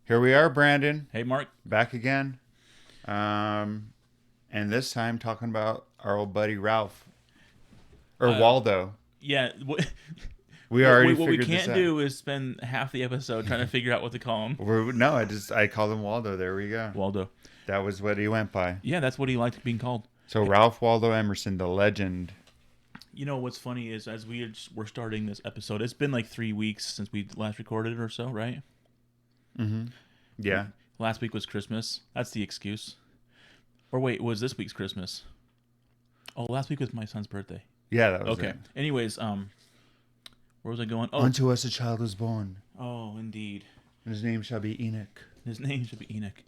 Here we are, Brandon, Hey, Mark. back again. And this time talking about our old buddy Ralph or Waldo. Yeah, We already what we figured this can't out. do is spend half the episode trying to figure out what to call him. I called him Waldo. There we go. Waldo. That was what he went by. Yeah, that's what he liked being called. So Ralph Waldo Emerson, the legend. You know what's funny is as we're starting this episode, it's been like 3 weeks since we last recorded or so, right? Mm-hmm. Yeah. Last week was Christmas. That's the excuse. Or wait, was this week's Christmas? Oh, last week was my son's birthday. Yeah, that was Okay. it. Anyways, where was I going? Oh, Unto us a child was born, oh, indeed. and his name shall be Enoch. His name should be Enoch.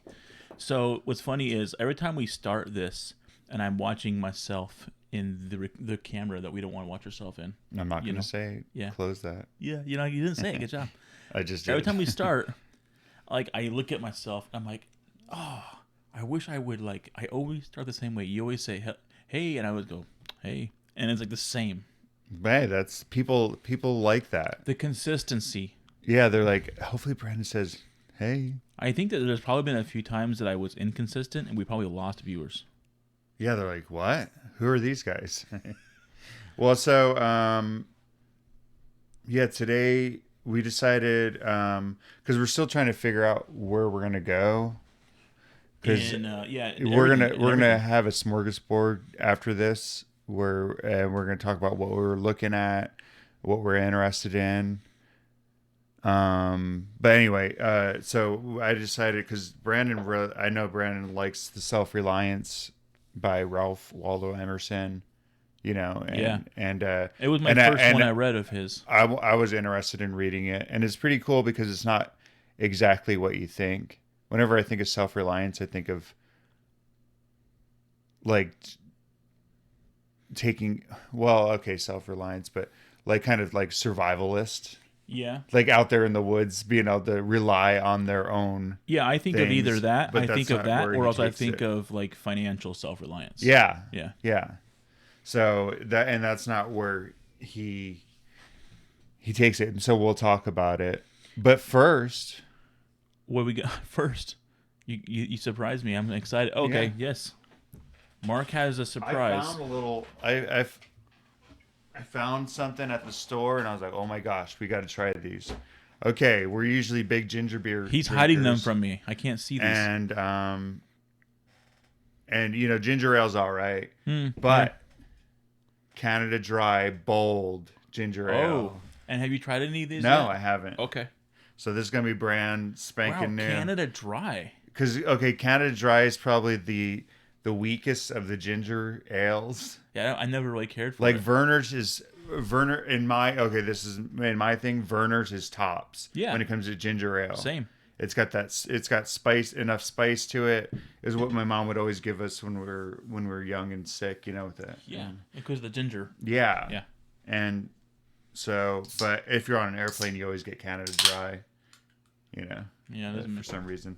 So what's funny is every time we start this, and I'm watching myself in the camera that we don't want to watch ourselves in. I'm not going to say. Yeah. Close that. Yeah, you didn't say it. Good job. I just did. Every time we start, like I look at myself, I'm like, oh, I wish I would like. I always start the same way. You always say hey, and I always go hey, and it's like the same. Hey, that's people like that. The consistency. Yeah, they're like, hopefully Brandon says, hey. I think that there's probably been a few times that I was inconsistent, and we probably lost viewers. Yeah, they're like, what? Who are these guys? Well, so, today we decided, because we're still trying to figure out where we're going to go. Because we're gonna have a smorgasbord after this, where we're gonna talk about what we're looking at, what we're interested in. But anyway, so I decided because I know Brandon likes the Self-Reliance by Ralph Waldo Emerson, and it was my first one I read of his. I was interested in reading it, and it's pretty cool because it's not exactly what you think. Whenever I think of self-reliance, I think of like self-reliance, but like kind of like survivalist. Yeah. Like out there in the woods, being able to rely on their own. Yeah, I think things, of either that, but I think of that, where or he else I takes think it. of like financial self-reliance. Yeah. Yeah. Yeah. So that's not where he takes it. And so we'll talk about it. But first, What we got first? You surprised me. I'm excited. Okay, Yeah. Yes. Mark has a surprise. I found a little. I found something at the store, and I was like, "Oh my gosh, we got to try these." Okay, we're usually big ginger beer. He's hiding them drinkers, from me. I can't see these. and ginger ale's all right, Hmm, but Canada Dry bold ginger ale. Oh, and have you tried any of these? No, yet? I haven't. Okay. So this is gonna be brand spanking new. Canada Dry. Because Canada Dry is probably the weakest of the ginger ales. Yeah, I never really cared for Like it. Verner's is this is in my thing. Verner's is tops. Yeah. When it comes to ginger ale, Same. It's got enough spice to it. Is what my mom would always give us when we were young and sick. With it. Yeah, because of the ginger. Yeah. Yeah. And so, but if you're on an airplane, you always get Canada Dry. Yeah, it doesn't for some reason.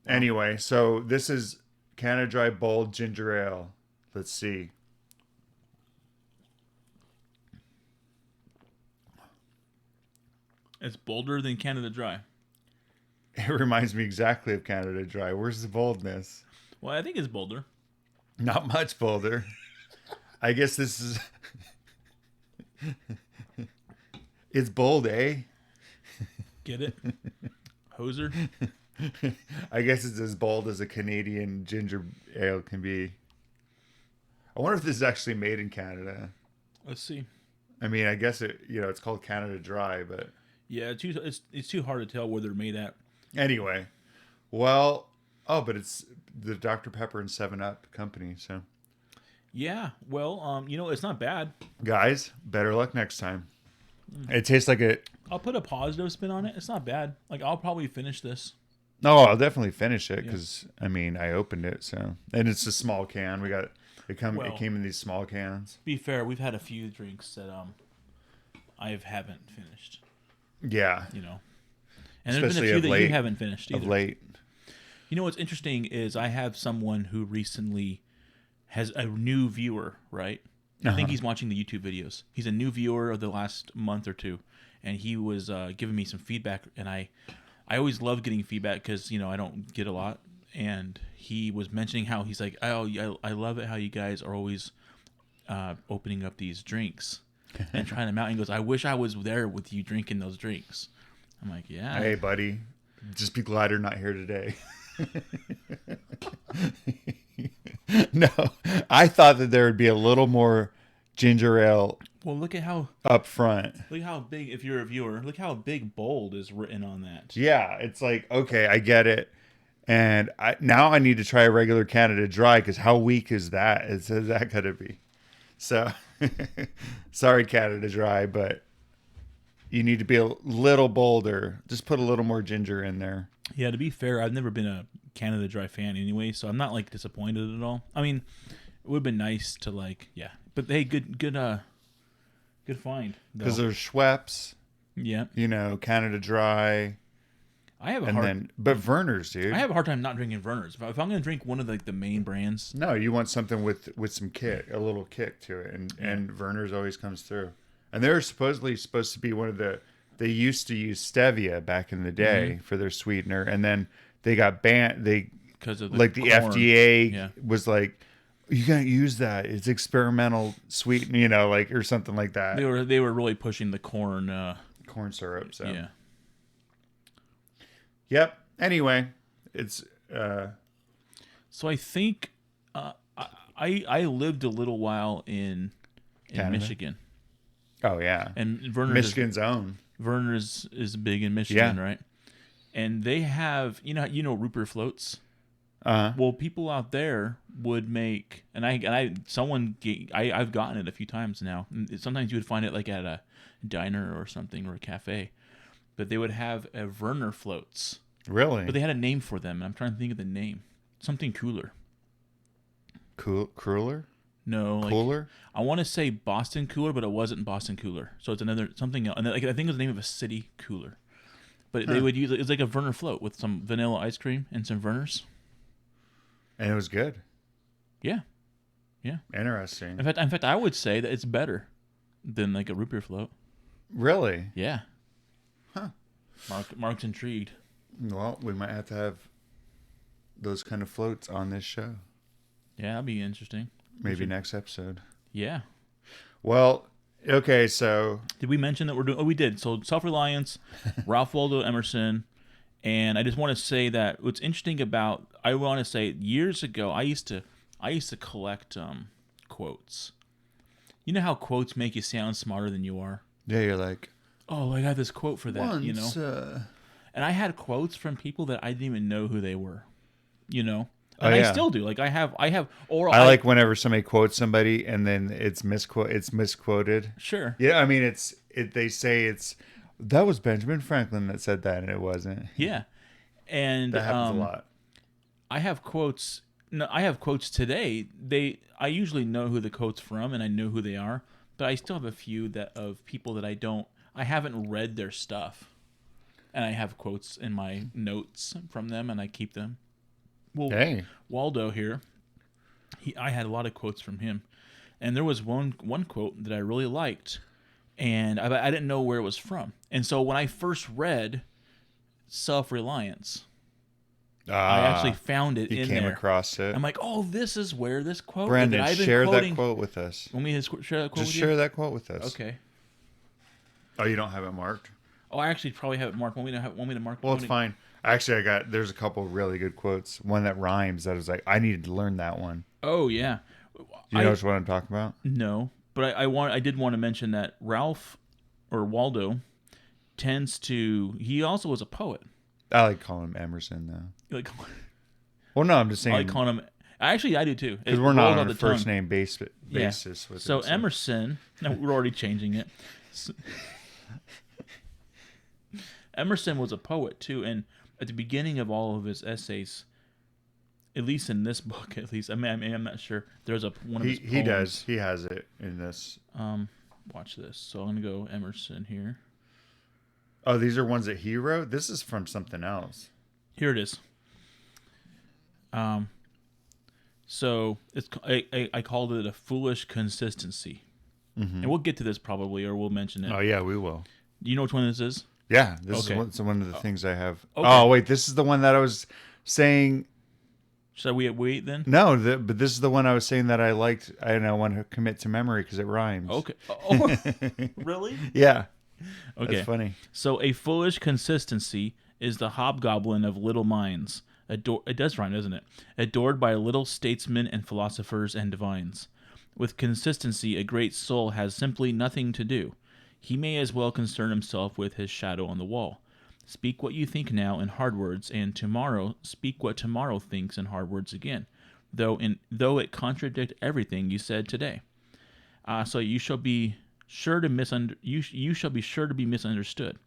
Anyway, so this is Canada Dry bold ginger ale. Let's see. It's bolder than Canada Dry. It reminds me exactly of Canada Dry. Where's the boldness? Well, I think it's bolder. Not much bolder. I guess this is... It's bold, eh? Get it? Hoser? I guess it's as bold as a Canadian ginger ale can be. I wonder if this is actually made in Canada. Let's see. I mean, I guess it's called Canada Dry, but... Yeah, it's too hard to tell where they're made at. Anyway, well, but it's the Dr. Pepper and 7-Up company, so. Yeah, well, it's not bad. Guys, better luck next time. It tastes like it. I'll put a positive spin on it. It's not bad. Like, I'll probably finish this. No, I'll definitely finish it because, I opened it, so. And it's a small can. It came in these small cans. To be fair, we've had a few drinks that I haven't finished. Yeah. And there's been a few that you haven't finished either. Of late. What's interesting is I have someone who recently has a new viewer, right? I think he's watching the YouTube videos. He's a new viewer of the last month or two, and he was giving me some feedback, and I I always love getting feedback because I don't get a lot. And he was mentioning how he's like, oh, I love it how you guys are always opening up these drinks and trying them out. And he goes, I wish I was there with you drinking those drinks. I'm like, yeah. Hey, buddy, just be glad you're not here today. No, I thought that there would be a little more ginger ale. Well, look at how up front. Look how big, if you're a viewer, look how big bold is written on that. Yeah, it's like, okay, I get it. And now I need to try a regular Canada Dry because how weak is that? Is that going to be? So, sorry, Canada Dry, but you need to be a little bolder. Just put a little more ginger in there. Yeah, to be fair, I've never been a Canada Dry fan anyway, so I'm not like disappointed at all. I mean, it would have been nice to but hey, good find. Because there's Schweppes. Yeah. Canada Dry. But Vernors, dude. I have a hard time not drinking Vernors. If I'm going to drink one of the main brands. No, you want something with some kick, a little kick to it, and Vernors always comes through. And they're supposedly supposed to be one of they used to use stevia back in the day for their sweetener, and then they got banned. Because of the FDA was like, you can't use that. It's experimental sweetener, or something like that. They were really pushing the corn syrup. So yeah. Yep. Anyway, it's. So I think I lived a little while in Michigan. Oh yeah, and Vernors Michigan's own. Vernors is big in Michigan, right? And they have Rupert floats. Well, people out there would make, I've gotten it a few times now. Sometimes you would find it like at a diner or something or a cafe, but they would have a Werner floats. Really? But they had a name for them, and I'm trying to think of the name. Something cooler. Cooler? No, Cooler? I want to say Boston Cooler, but it wasn't Boston Cooler. So it's something else. And I think it was the name of a city cooler. But they would use it's like a Werner float with some vanilla ice cream and some Werners. And it was good. Yeah. Yeah. Interesting. In fact, I would say that it's better than like a root beer float. Really? Yeah. Huh. Mark's intrigued. Well, we might have to have those kind of floats on this show. Yeah, that'd be interesting. Maybe next episode. Yeah. Well, okay, so... Did we mention that we're doing... Oh, we did. So, Self-Reliance, Ralph Waldo Emerson, and I just want to say that what's interesting about... I want to say, years ago, I used to collect quotes. You know how quotes make you sound smarter than you are? Yeah, you're like... Oh, I got this quote for that, once, And I had quotes from people that I didn't even know who they were, And Oh, yeah. I still do. Like I like whenever somebody quotes somebody and then it's misquoted. Sure. Yeah, I mean they say that was Benjamin Franklin that said that and it wasn't. Yeah. And that happens a lot. I have quotes. No, I have quotes today. I usually know who the quote's from and I know who they are, but I still have a few of people that I haven't read their stuff. And I have quotes in my notes from them and I keep them. Well, hey. Waldo here, I had a lot of quotes from him, and there was one quote that I really liked, and I didn't know where it was from. And so when I first read Self-Reliance, I actually found it in there. You came across it. I'm like, oh, this is where this quote. Brandon, share that quote with us. Want me to share that quote? Just share that quote with us. Okay. Oh, you don't have it marked? Oh, I actually probably have it marked. Want me to mark? Well, it's fine. Actually, there's a couple of really good quotes. One that rhymes that is like, I needed to learn that one. Oh, yeah. You know what I'm talking about? No, but I did want to mention that Ralph or Waldo he also was a poet. I like calling him Emerson though. Well, no, I'm just saying. I like calling him. Actually, I do too. Because we're not on a first name basis with so him. So Emerson, no, we're already changing it. Emerson was a poet too, and at the beginning of all of his essays, at least in this book, I'm not sure. There's one of his poems. He does. He has it in this. Watch this. So I'm gonna go Emerson here. Oh, these are ones that he wrote? This is from something else. Here it is. So it's I called it a foolish consistency, and we'll get to this probably, or we'll mention it. Oh yeah, we will. Do you know which one this is? Yeah, this is one of the things I have. Okay. Oh, wait, this is the one that I was saying. Should we wait then? No, but this is the one I was saying that I liked, and I want to commit to memory because it rhymes. Okay. Oh, really? Yeah. Okay. That's funny. So a foolish consistency is the hobgoblin of little minds. It does rhyme, doesn't it? Adored by little statesmen and philosophers and divines. With consistency, a great soul has simply nothing to do. He may as well concern himself with his shadow on the wall. Speak what you think now in hard words, and tomorrow speak what tomorrow thinks in hard words again, though it contradict everything you said today. So you shall be sure to you shall be sure to be misunderstood.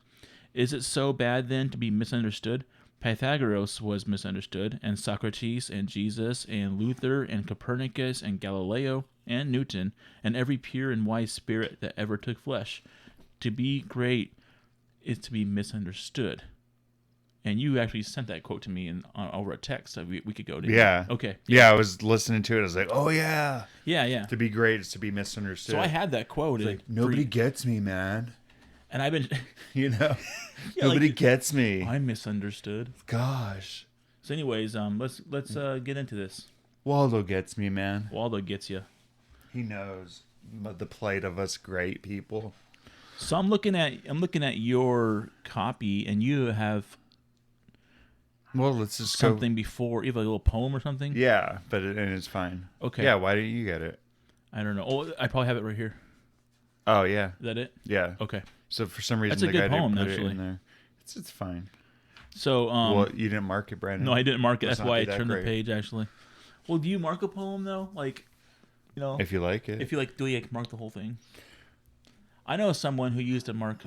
Is it so bad then to be misunderstood? Pythagoras was misunderstood, and Socrates, and Jesus, and Luther, and Copernicus, and Galileo, and Newton, and every pure and wise spirit that ever took flesh. To be great is to be misunderstood. And you actually sent that quote to me over a text that we could go to. Yeah. Okay. Yeah, I was listening to it. I was like, oh, yeah. Yeah. To be great is to be misunderstood. So I had that quote. Like, nobody gets me, man. And I've been... Nobody gets me. I'm misunderstood. Gosh. So anyways, let's get into this. Waldo gets me, man. Waldo gets you. He knows the plight of us great people. So I'm looking at your copy, and you have... Well, let's just something before. You have a little poem or something? Yeah, and it's fine. Okay. Yeah, why didn't you get it? I don't know. Oh, I probably have it right here. Oh, yeah. Is that it? Yeah. Okay. So for some reason, that's a good poem, didn't put actually. it in there. It's fine. So, well, you didn't mark it, Brandon. No, I didn't mark it. That's why I turned the page, actually. Well, do you mark a poem, though? Like, if you like it. If you like, do you mark the whole thing? I know someone who used to mark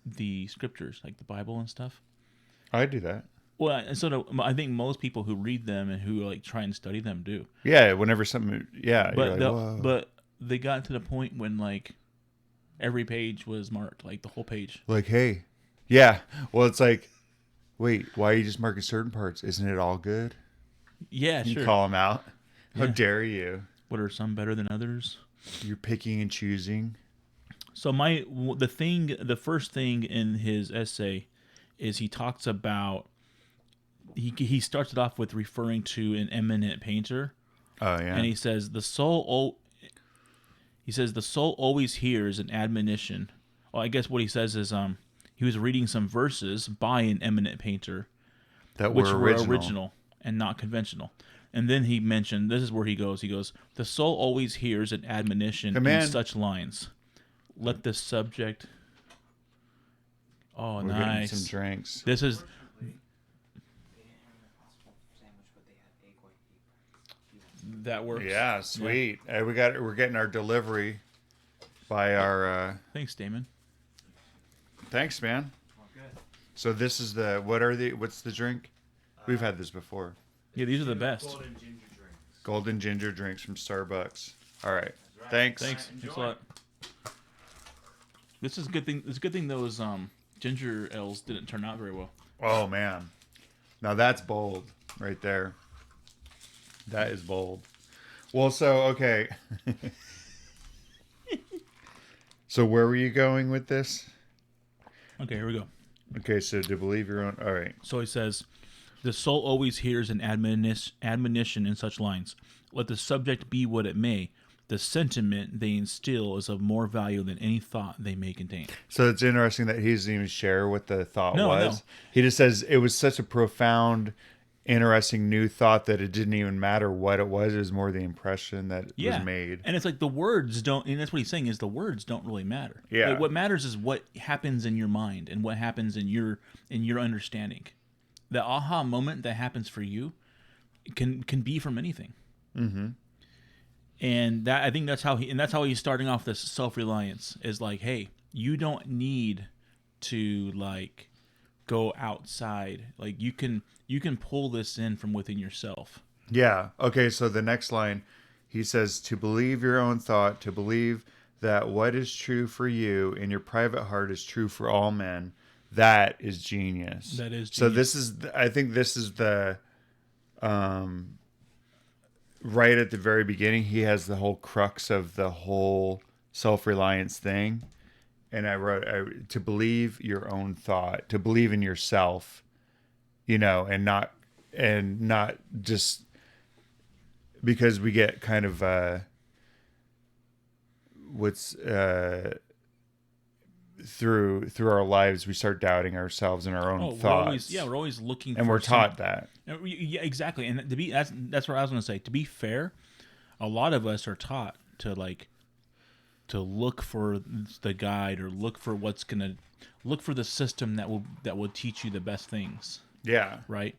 the scriptures, like the Bible and stuff. I do that. Well, and so I think most people who read them and who like try and study them do. Yeah, whenever something, but you're like, but they got to the point when like every page was marked, like the whole page. Like, hey, yeah. Well, it's like, wait, why are you just marking certain parts? Isn't it all good? Yeah, you sure. Call them out. How dare you? What are some better than others? You're picking and choosing. So the first thing in his essay is he talks about. He starts it off with referring to an eminent painter. Oh yeah. And he says the soul always hears an admonition. Well, I guess what he says is he was reading some verses by an eminent painter that were original. original and not conventional. And then he mentioned, this is where he goes, the soul always hears an admonition in such lines. Let the subject... Oh, We're nice. Getting some drinks. This is... That works. Yeah, sweet. Yeah. We're getting our delivery by our... Thanks, Damon. Thanks, man. Good. So this is what's the drink? We've had this before. Yeah, these are the best. Golden ginger drinks. Golden ginger drinks from Starbucks. All right. Thanks. Thanks a lot. This is a good thing. It's a good thing those ginger ales didn't turn out very well. Oh man, now that's bold right there. That is bold. Well, so okay. So where were you going with this? Okay, here we go. Okay, so to believe your own. All right. So he says, the soul always hears an admonition in such lines. Let the subject be what it may. The sentiment they instill is of more value than any thought they may contain. So it's interesting that he doesn't even share what the thought was. No. He just says it was such a profound, interesting new thought that it didn't even matter what it was. It was more the impression that was made. And it's like the words don't, and that's what he's saying is the words don't really matter. Yeah. Like what matters is what happens in your mind and what happens in your understanding. The aha moment that happens for you can be from anything. Mm-hmm. And that I think that's how he's starting off this self-reliance is like, hey, you don't need to like go outside. Like you can pull this in from within yourself. Yeah. Okay, so the next line, he says, to believe your own thought, to believe that what is true for you in your private heart is true for all men. That is genius. That is So genius. I think this is the right at the very beginning, he has the whole crux of the whole self-reliance thing and I wrote to believe your own thought, to believe in yourself, and not just because we get kind of what's through our lives, we start doubting ourselves and our own thoughts. We're always looking, and we're taught that. Yeah, exactly. And that's what I was going to say. To be fair, a lot of us are taught to look for the guide, or look for look for the system that will teach you the best things. Yeah. Right.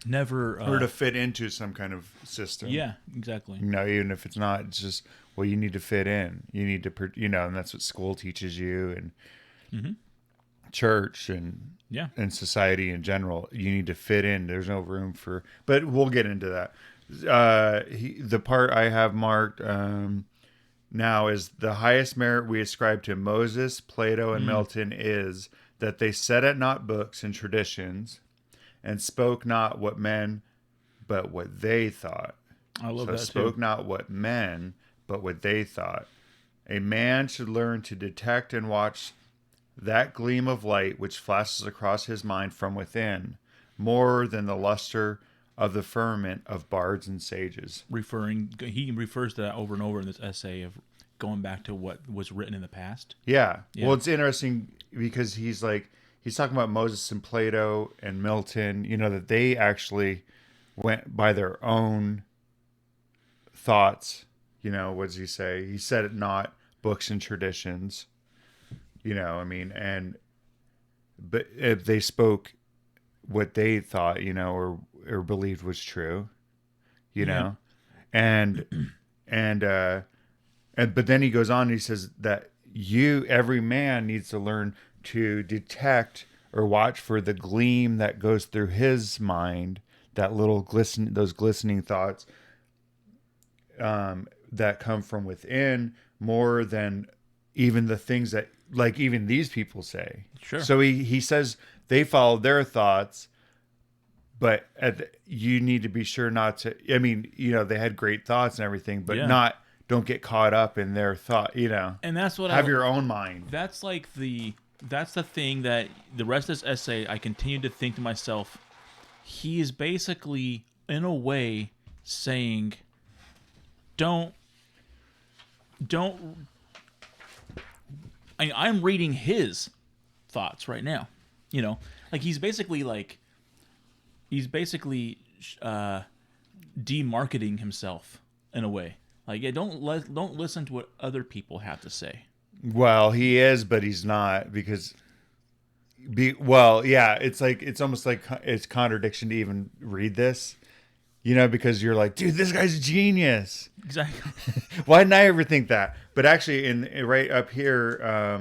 Never or to fit into some kind of system. Yeah, exactly. Even if it's not, it's just, well, you need to fit in. You need to, and that's what school teaches you, and church, and society in general. You need to fit in. There's no room for, but we'll get into that. The part I have marked now is the highest merit we ascribe to Moses, Plato, and Milton is that they set at naught books and traditions, and spoke not what men, but what they thought. I love that too. Spoke not what men, but what they thought. A man should learn to detect and watch that gleam of light which flashes across his mind from within, more than the luster of the firmament of bards and sages. He refers to that over and over in this essay of going back to what was written in the past. Yeah. Well, it's interesting because he's talking about Moses and Plato and Milton, that they actually went by their own thoughts. What does he say? He said it not books and traditions, but if they spoke what they thought, or believed was true, but then he goes on and he says that every man needs to learn to detect or watch for the gleam that goes through his mind, that little those glistening thoughts that come from within, more than even the things that, like, even these people say. Sure. So he says they follow their thoughts, but you need to be sure not to. They had great thoughts and everything, but don't get caught up in their thought. And that's what have your own mind. That's that's the thing that the rest of this essay, I continue to think to myself, he is basically, in a way, saying, don't. I'm reading his thoughts right now. He's basically demarketing himself in a way. Don't listen to what other people have to say. Well, he is, but he's not, because it's almost like it's contradiction to even read this, because you're like, dude, this guy's a genius. Exactly. Why didn't I ever think that? But actually, right up here,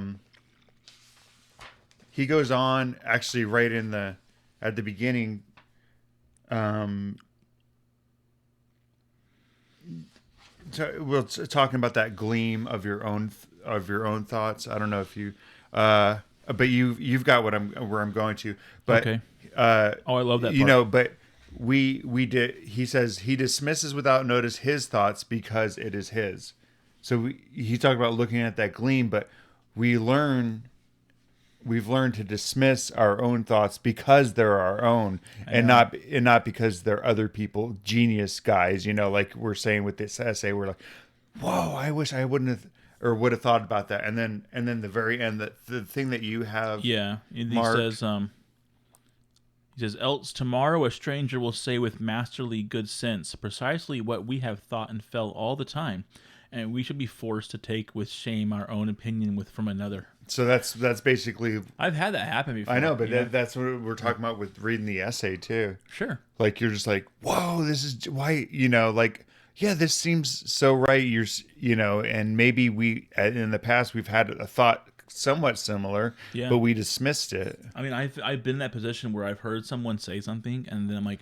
he goes on, actually right at the beginning, talking about that gleam of your own thoughts. I don't know if you, but you've got where I'm going to. But okay. I love that part. But we did. He says he dismisses without notice his thoughts because it is his. So he talked about looking at that gleam, but we've learned to dismiss our own thoughts because they're our own, and not because they're other people, genius guys. Like we're saying with this essay, we're like, whoa, I wish I would have thought about that. And then the very end, the thing that you have, and he says, else tomorrow a stranger will say with masterly good sense precisely what we have thought and felt all the time, and we should be forced to take with shame our own opinion from another. So that's basically. I've had that happen before. I know, but that's what we're talking about with reading the essay too. Sure. Like you're just like, whoa, this is why, this seems so right. And maybe we in the past we've had a thought somewhat similar, but we dismissed it. I've been in that position where I've heard someone say something, and then I'm like,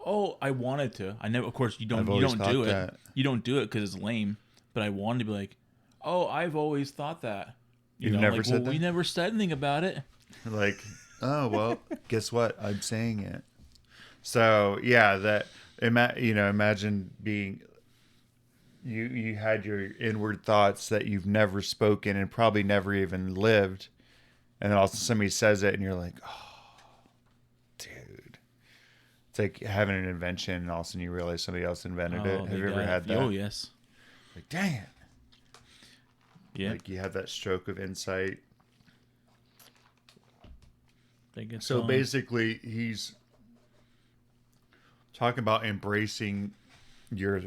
oh, I wanted to. I never. Of course, you don't do it. You don't do it because it's lame. But I wanted to be like, oh, I've always thought that. You've never said that? We never said anything about it. Like, oh well, guess what? I'm saying it. So yeah, that imagine being you had your inward thoughts that you've never spoken and probably never even lived, and then also somebody says it and you're like, oh, dude. It's like having an invention and all of a sudden you realize somebody else invented it. Have you ever had that? Oh, yes. Like, dang it. Yeah. Like you have that stroke of insight. So basically, he's talking about embracing your,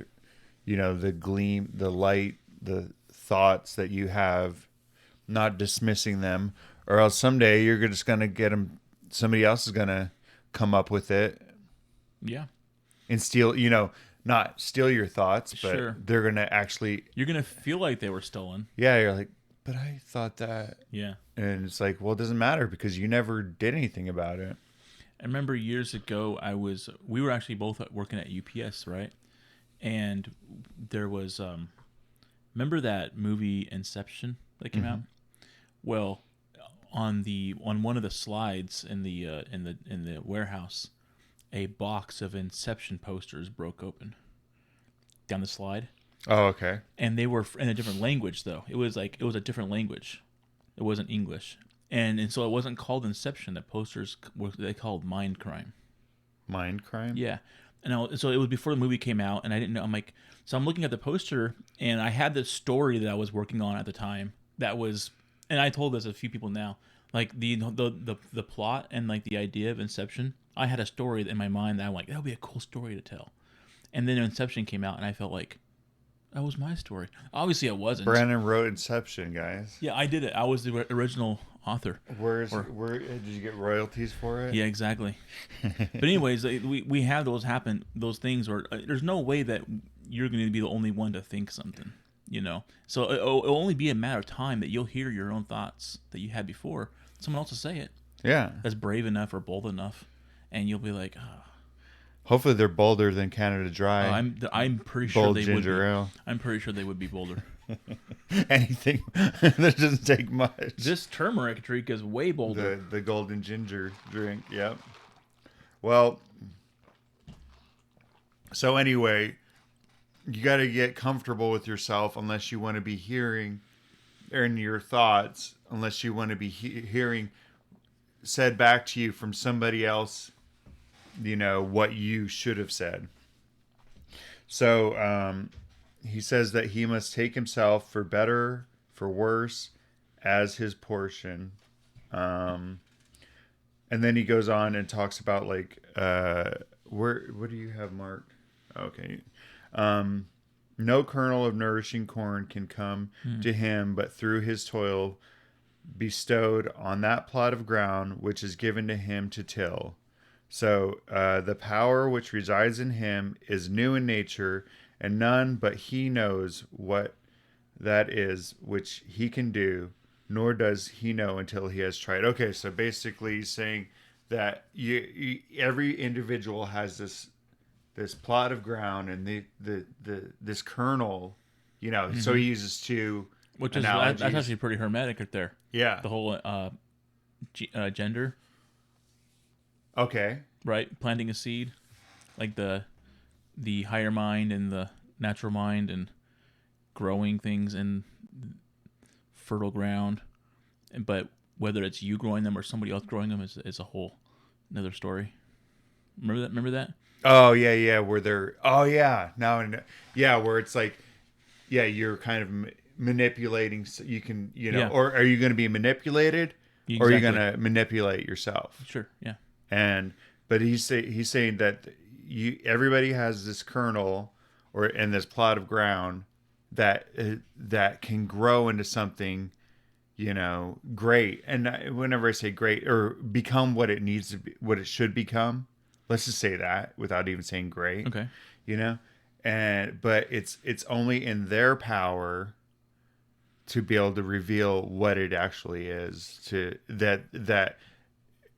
the gleam, the light, the thoughts that you have, not dismissing them, or else someday you're just going to get them. Somebody else is going to come up with it. Yeah. And steal, not steal your thoughts, but sure. They're going to actually. You're going to feel like they were stolen. Yeah. You're like, but I thought that. Yeah. And it's like, well, it doesn't matter because you never did anything about it. I remember years ago, we were actually both working at UPS, right? And there was, remember that movie Inception that came out? Well, on one of the slides in the warehouse, a box of Inception posters broke open down the slide. Oh, okay. And they were in a different language, though. It was a different language. It wasn't English. And so it wasn't called Inception. The posters they called Mind Crime. Mind Crime? Yeah. And so it was before the movie came out, and I didn't know. So I'm looking at the poster, and I had this story that I was working on at the time. That was, and I told this a few people now, like the plot and like the idea of Inception. I had a story in my mind that I'm like, that would be a cool story to tell. And then Inception came out, and I felt like, that was my story. Obviously, it wasn't. Brandon wrote Inception, guys. Yeah, I did it. I was the original author. Where did you get royalties for it? Yeah, exactly. But anyways, we have those happen. Those things, or there's no way that you're going to be the only one to think something. So it'll only be a matter of time that you'll hear your own thoughts that you had before. Someone else will say it. Yeah. That's brave enough or bold enough, and you'll be like, oh. Hopefully they're bolder than Canada Dry. I'm pretty sure they would be. Ale. I'm pretty sure they would be bolder. Anything that doesn't take much. This turmeric drink is way bolder. The golden ginger drink. Yep. Well, so anyway, you got to get comfortable with yourself unless you want to be hearing in your thoughts, unless you want to be hearing said back to you from somebody else, what you should have said. So he says that he must take himself for better, for worse, as his portion. And then he goes on and talks about like, what do you have marked? Okay. No kernel of nourishing corn can come to him, but through his toil bestowed on that plot of ground, which is given to him to till. So the power which resides in him is new in nature, and none but he knows what that is which he can do, nor does he know until he has tried. Okay, so basically he's saying that every individual has this plot of ground and this kernel, so he uses two which analogies. That's actually pretty hermetic right there. Yeah. The whole gender. Okay. Right? Planting a seed. Like the higher mind and the natural mind and growing things in fertile ground. But whether it's you growing them or somebody else growing them is a whole another story. Remember that? Oh, yeah. Where they're... Oh, yeah. Where it's like... Yeah, you're kind of manipulating... So you can, Yeah. Or are you going to be manipulated? Exactly. Or are you going to manipulate yourself? Sure, yeah. But he's saying that everybody has this kernel or in this plot of ground that can grow into something, great. And whenever I say great or become what it needs to be, what it should become, let's just say that without even saying great. Okay. But it's only in their power to be able to reveal what it actually is, to that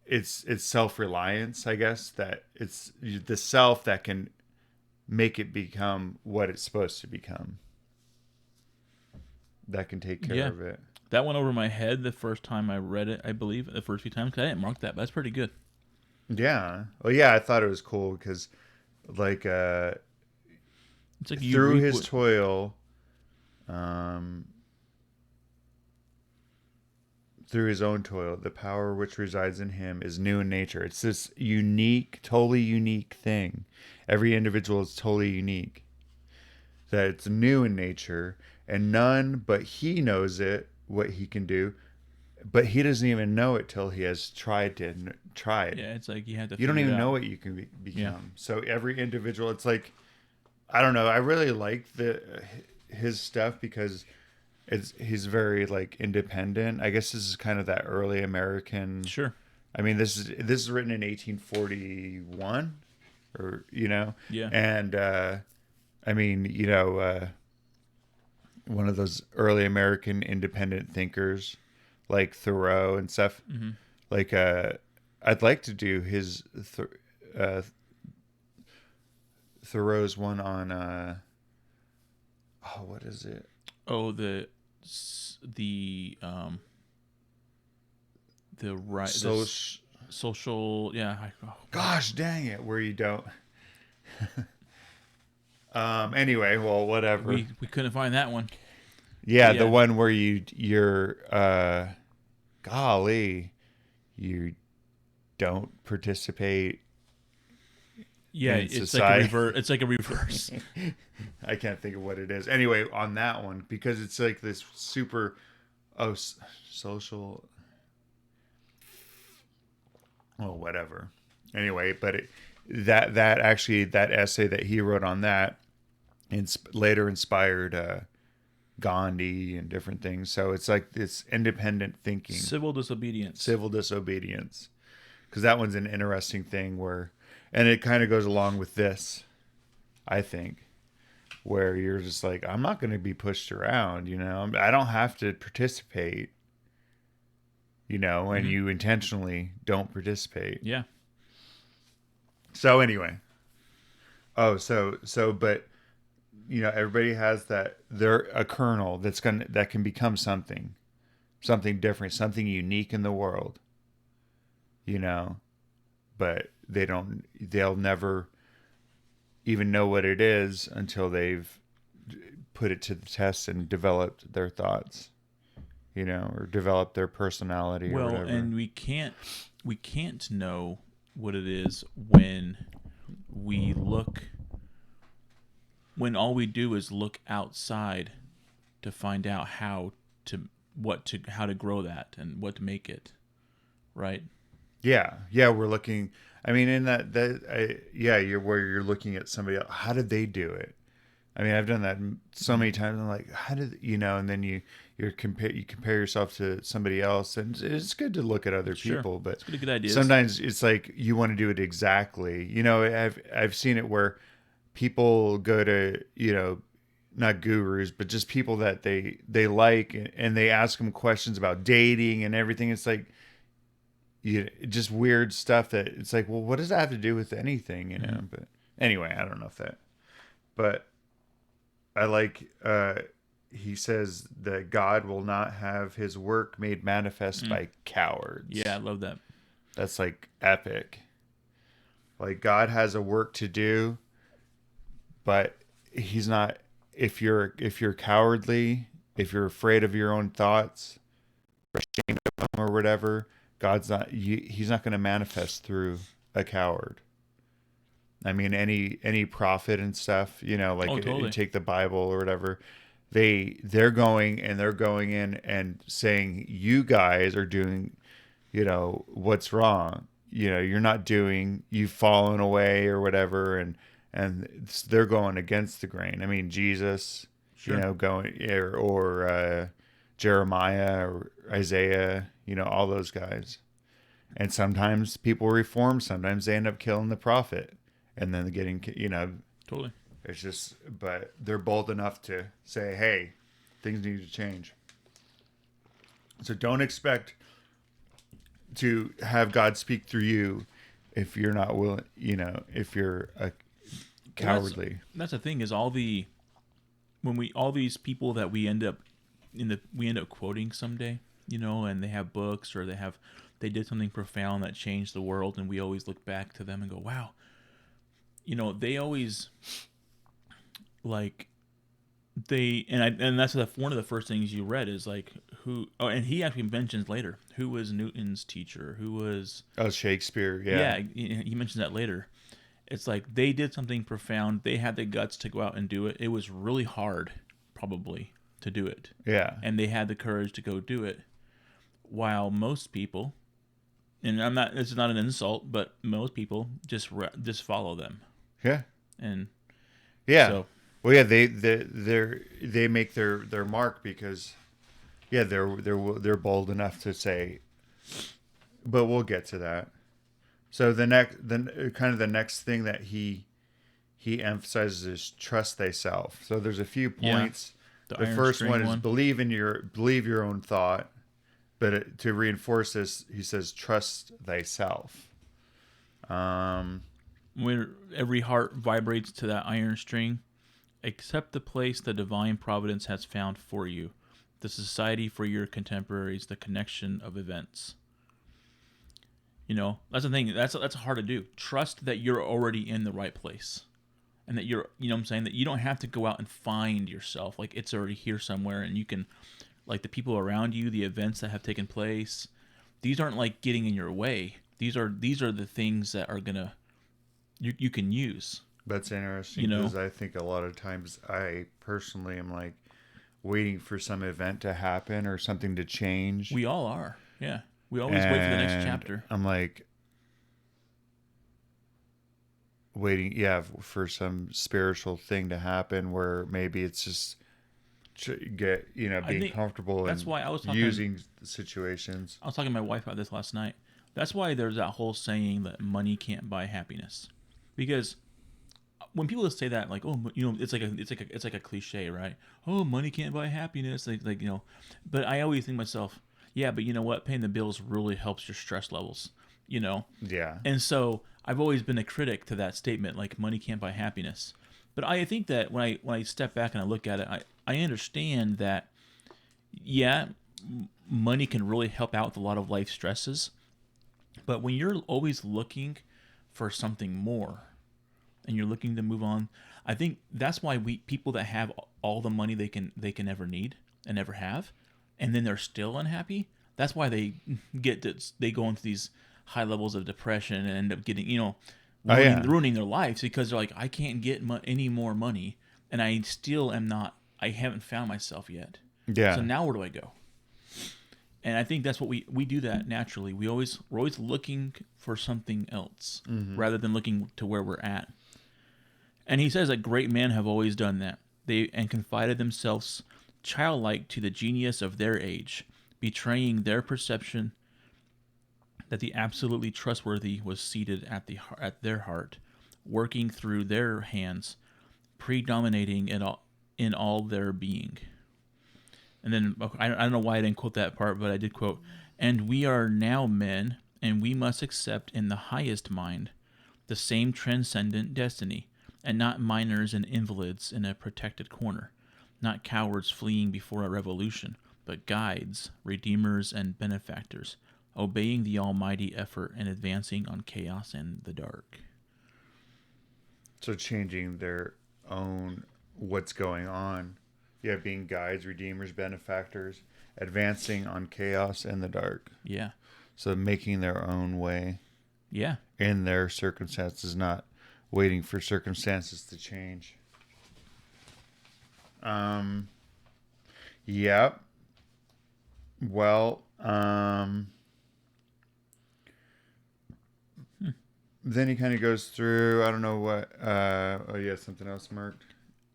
it's self-reliance, I guess, that it's the self that can make it become what it's supposed to become, that can take care of it. That went over my head the first time I read it, I believe, the first few times, because I didn't mark that, but that's pretty good. Yeah. Well, yeah, I thought it was cool because, like, It's like through his toil, through his own toil, the power which resides in him is new in nature. It's this unique, totally unique thing. Every individual is totally unique. That it's new in nature, and none but he knows it, what he can do, but he doesn't even know it till he has tried it. Yeah, it's like you have to. You don't even know what you can become. Yeah. So every individual, it's like, I don't know. I really like his stuff because he's very like independent. I guess this is kind of that early American. Sure. I mean, this is written in 1841, or Yeah. And I mean, one of those early American independent thinkers, like Thoreau and stuff. Mm-hmm. Like, I'd like to do his Thoreau's one on. What is it? Oh, the right social, yeah. Gosh dang it, where you don't. Anyway, well, whatever. We couldn't find that one. Yeah, the one where you're golly, you don't participate. Yeah, it's like a reverse. I can't think of what it is. Anyway, on that one, because it's like this super social. Oh, whatever. Anyway, but that essay that he wrote on that later inspired Gandhi and different things. So it's like this independent thinking. Civil disobedience. Because that one's an interesting thing and it kind of goes along with this, I think, where you're just like, I'm not going to be pushed around, I don't have to participate, and mm-hmm. you intentionally don't participate. Yeah. So anyway. But everybody has they're a kernel that can become something different, something unique in the world, but they'll never even know what it is until they've put it to the test and developed their thoughts, or developed their personality or whatever. And we can't know what it is when all we do is look outside to find out how to grow that and what to make it, right? Yeah, we're looking. I mean, in you're looking at somebody else. How did they do it? I mean, I've done that so many times. I'm like, how did and then you compare yourself to somebody else, and it's good to look at other people, but it's good ideas. Sometimes it's like you want to do it exactly. I've seen it where people go to not gurus, but just people that they like, and they ask them questions about dating and everything. It's like just weird stuff that it's like, well, what does that have to do with anything, Mm-hmm. But anyway, I don't know but I like he says that God will not have his work made manifest by cowards. Yeah, I love that. That's like epic. Like, God has a work to do, but he's not. If you're cowardly, if you're afraid of your own thoughts, or ashamed of them or whatever, God's not. He's not going to manifest through a coward. I mean, any prophet and stuff, totally. Take the Bible or whatever. They're going in and saying, you guys are doing, what's wrong. You're not doing. You've fallen away or whatever, and they're going against the grain. I mean, Jesus, sure. Going or Jeremiah or Isaiah, all those guys. And sometimes people reform. Sometimes they end up killing the prophet, and then getting, Totally. It's just, but they're bold enough to say, hey, things need to change. So don't expect to have God speak through you if you're not willing, if you're a cowardly. That's the thing, is all these people that we end up quoting someday, and they have books, or they did something profound that changed the world, and we always look back to them and go, wow, they always, like and that's one of the first things you read is like who. Oh, and he actually mentions later who was Newton's teacher, who was Shakespeare. Yeah, he mentions that later. It's like they did something profound. They had the guts to go out and do it. It was really hard, probably, to do it. Yeah, and they had the courage to go do it. While most people, and I'm not, this is not an insult, but most people just follow them. Yeah, and yeah. So, well, yeah, they make their mark because, yeah, they're bold enough to say. But we'll get to that. So the next thing that he emphasizes is trust thyself. So there's a few points. Yeah, the first one is believe your own thought. But to reinforce this, he says trust thyself. When every heart vibrates to that iron string, accept the place the divine providence has found for you, the society for your contemporaries, the connection of events. You know, that's the thing. That's hard to do. Trust that you're already in the right place, and that you're, you know what I'm saying, that you don't have to go out and find yourself. Like, it's already here somewhere, and you can, like, the people around you, the events that have taken place, these aren't like getting in your way. These are the things that are gonna you can use. That's interesting, because I think a lot of times I personally am like waiting for some event to happen or something to change. We all are, yeah. We always wait for the next chapter. I'm like waiting, for some spiritual thing to happen where maybe it's just being comfortable and why I was using situations. I was talking to my wife about this last night. That's why there's that whole saying that money can't buy happiness, because when people say that, like, oh, it's like a cliche, right? Oh, money can't buy happiness, like But I always think to myself, yeah, but you know what? Paying the bills really helps your stress levels, Yeah. And so I've always been a critic to that statement, like money can't buy happiness. But I think that when I step back and I look at it, I understand that, yeah, money can really help out with a lot of life stresses. But when you're always looking for something more and you're looking to move on, I think that's why people that have all the money they can ever need and ever have, and then they're still unhappy, that's why they go into these high levels of depression and end up getting, ruining their lives, because they're like, I can't get any more money, and I still I haven't found myself yet. Yeah. So now where do I go? And I think that's what we do that naturally. We're always looking for something else, rather than looking to where we're at. And he says that great men have always done that. They confided themselves childlike to the genius of their age, betraying their perception that the absolutely trustworthy was seated at their heart, working through their hands, predominating in all their being. And then, I don't know why I didn't quote that part, but I did quote, and we are now men, and we must accept in the highest mind the same transcendent destiny, and not minors and invalids in a protected corner, not cowards fleeing before a revolution, but guides, redeemers, and benefactors, obeying the almighty effort and advancing on chaos and the dark. So changing their own what's going on. Yeah, being guides, redeemers, benefactors, advancing on chaos and the dark. Yeah. So making their own way. Yeah. In their circumstances, not waiting for circumstances to change. Yep. Well, then he kind of goes through, I don't know what, something else marked.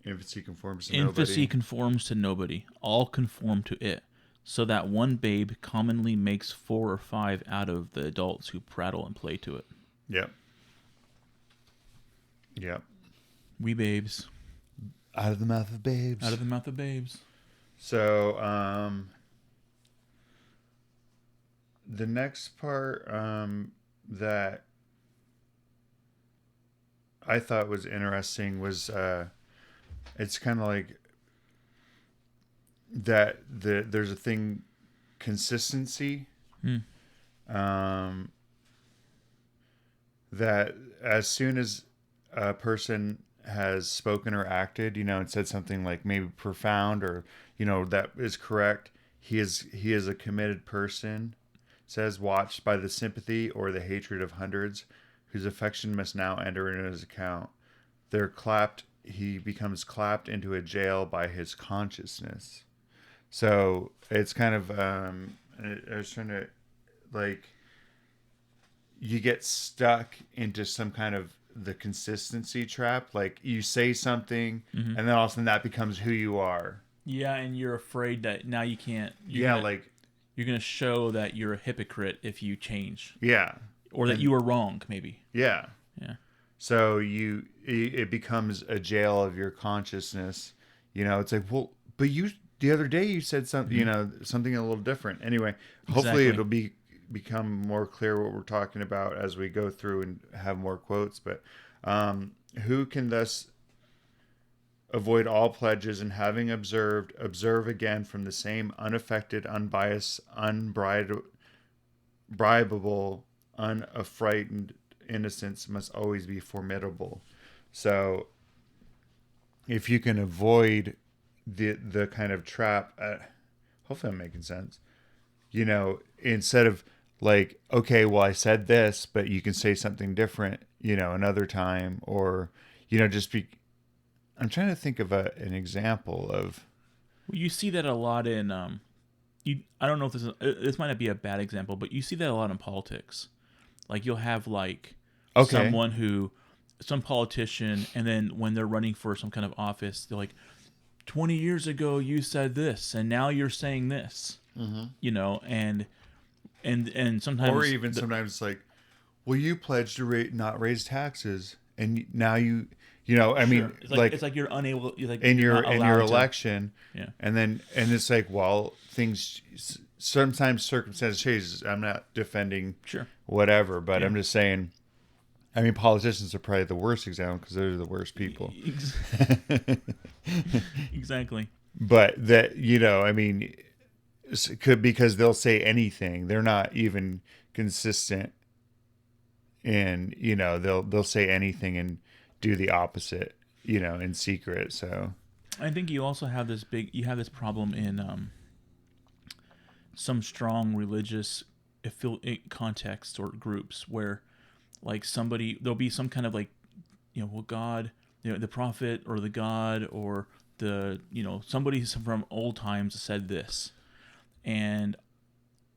Infancy conforms to nobody. Infancy conforms to nobody. All conform to it. So that one babe commonly makes 4 or 5 out of the adults who prattle and play to it. Yep. Yep. We babes. Out of the mouth of babes. Out of the mouth of babes. So, the next part that I thought was interesting was it's kind of like that there's a thing, consistency. That as soon as a person has spoken or acted, and said something like maybe profound or, that is correct, he is a committed person, says, watched by the sympathy or the hatred of hundreds whose affection must now enter into his account. He becomes clapped into a jail by his consciousness. So it's kind of, I was trying to, like, you get stuck into some kind of the consistency trap. Like, you say something, and then all of a sudden that becomes who you are. Yeah, and you're afraid that now you can't. You're going to show that you're a hypocrite if you change. Yeah. Or that you were wrong, maybe. Yeah. Yeah. So it becomes a jail of your consciousness. It's like, well, but the other day you said something, something a little different. Anyway, hopefully it'll become more clear what we're talking about as we go through and have more quotes. But who can thus avoid all pledges, and having observe again from the same unaffected, unbiased, unbribable, unaffrighted innocence must always be formidable. So if you can avoid the kind of trap, hopefully I'm making sense, instead of like, okay, well, I said this, but you can say something different, another time, or, I'm trying to think of an example of. Well, you see that a lot in, I don't know if this might not be a bad example, but you see that a lot in politics. Like, you'll have some politician, and then when they're running for some kind of office, they're like, 20 years ago you said this, and now you're saying this, and sometimes, or even sometimes it's like, well, you pledged to not raise taxes, and now you mean, it's like you're unable, in your election, yeah, and it's like, well, things sometimes circumstances change. I'm not defending whatever, but I'm just saying. I mean, politicians are probably the worst example because they're the worst people. Exactly. But that, I mean, because they'll say anything. They're not even consistent in, they'll say anything and do the opposite, in secret. So I think you also have this problem in some strong religious contexts or groups where, like, there'll be some kind of, like, well, God, the prophet or the God or the, somebody from old times said this. And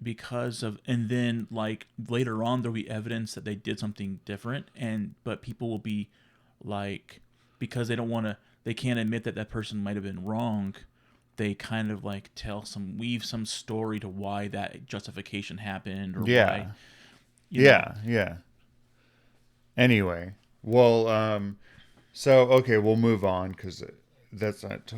and then, like, later on there'll be evidence that they did something different, but people will be like, because they can't admit that person might have been wrong, they kind of like weave some story to why that justification happened, or why. Yeah. Anyway, well, so okay, we'll move on because that's not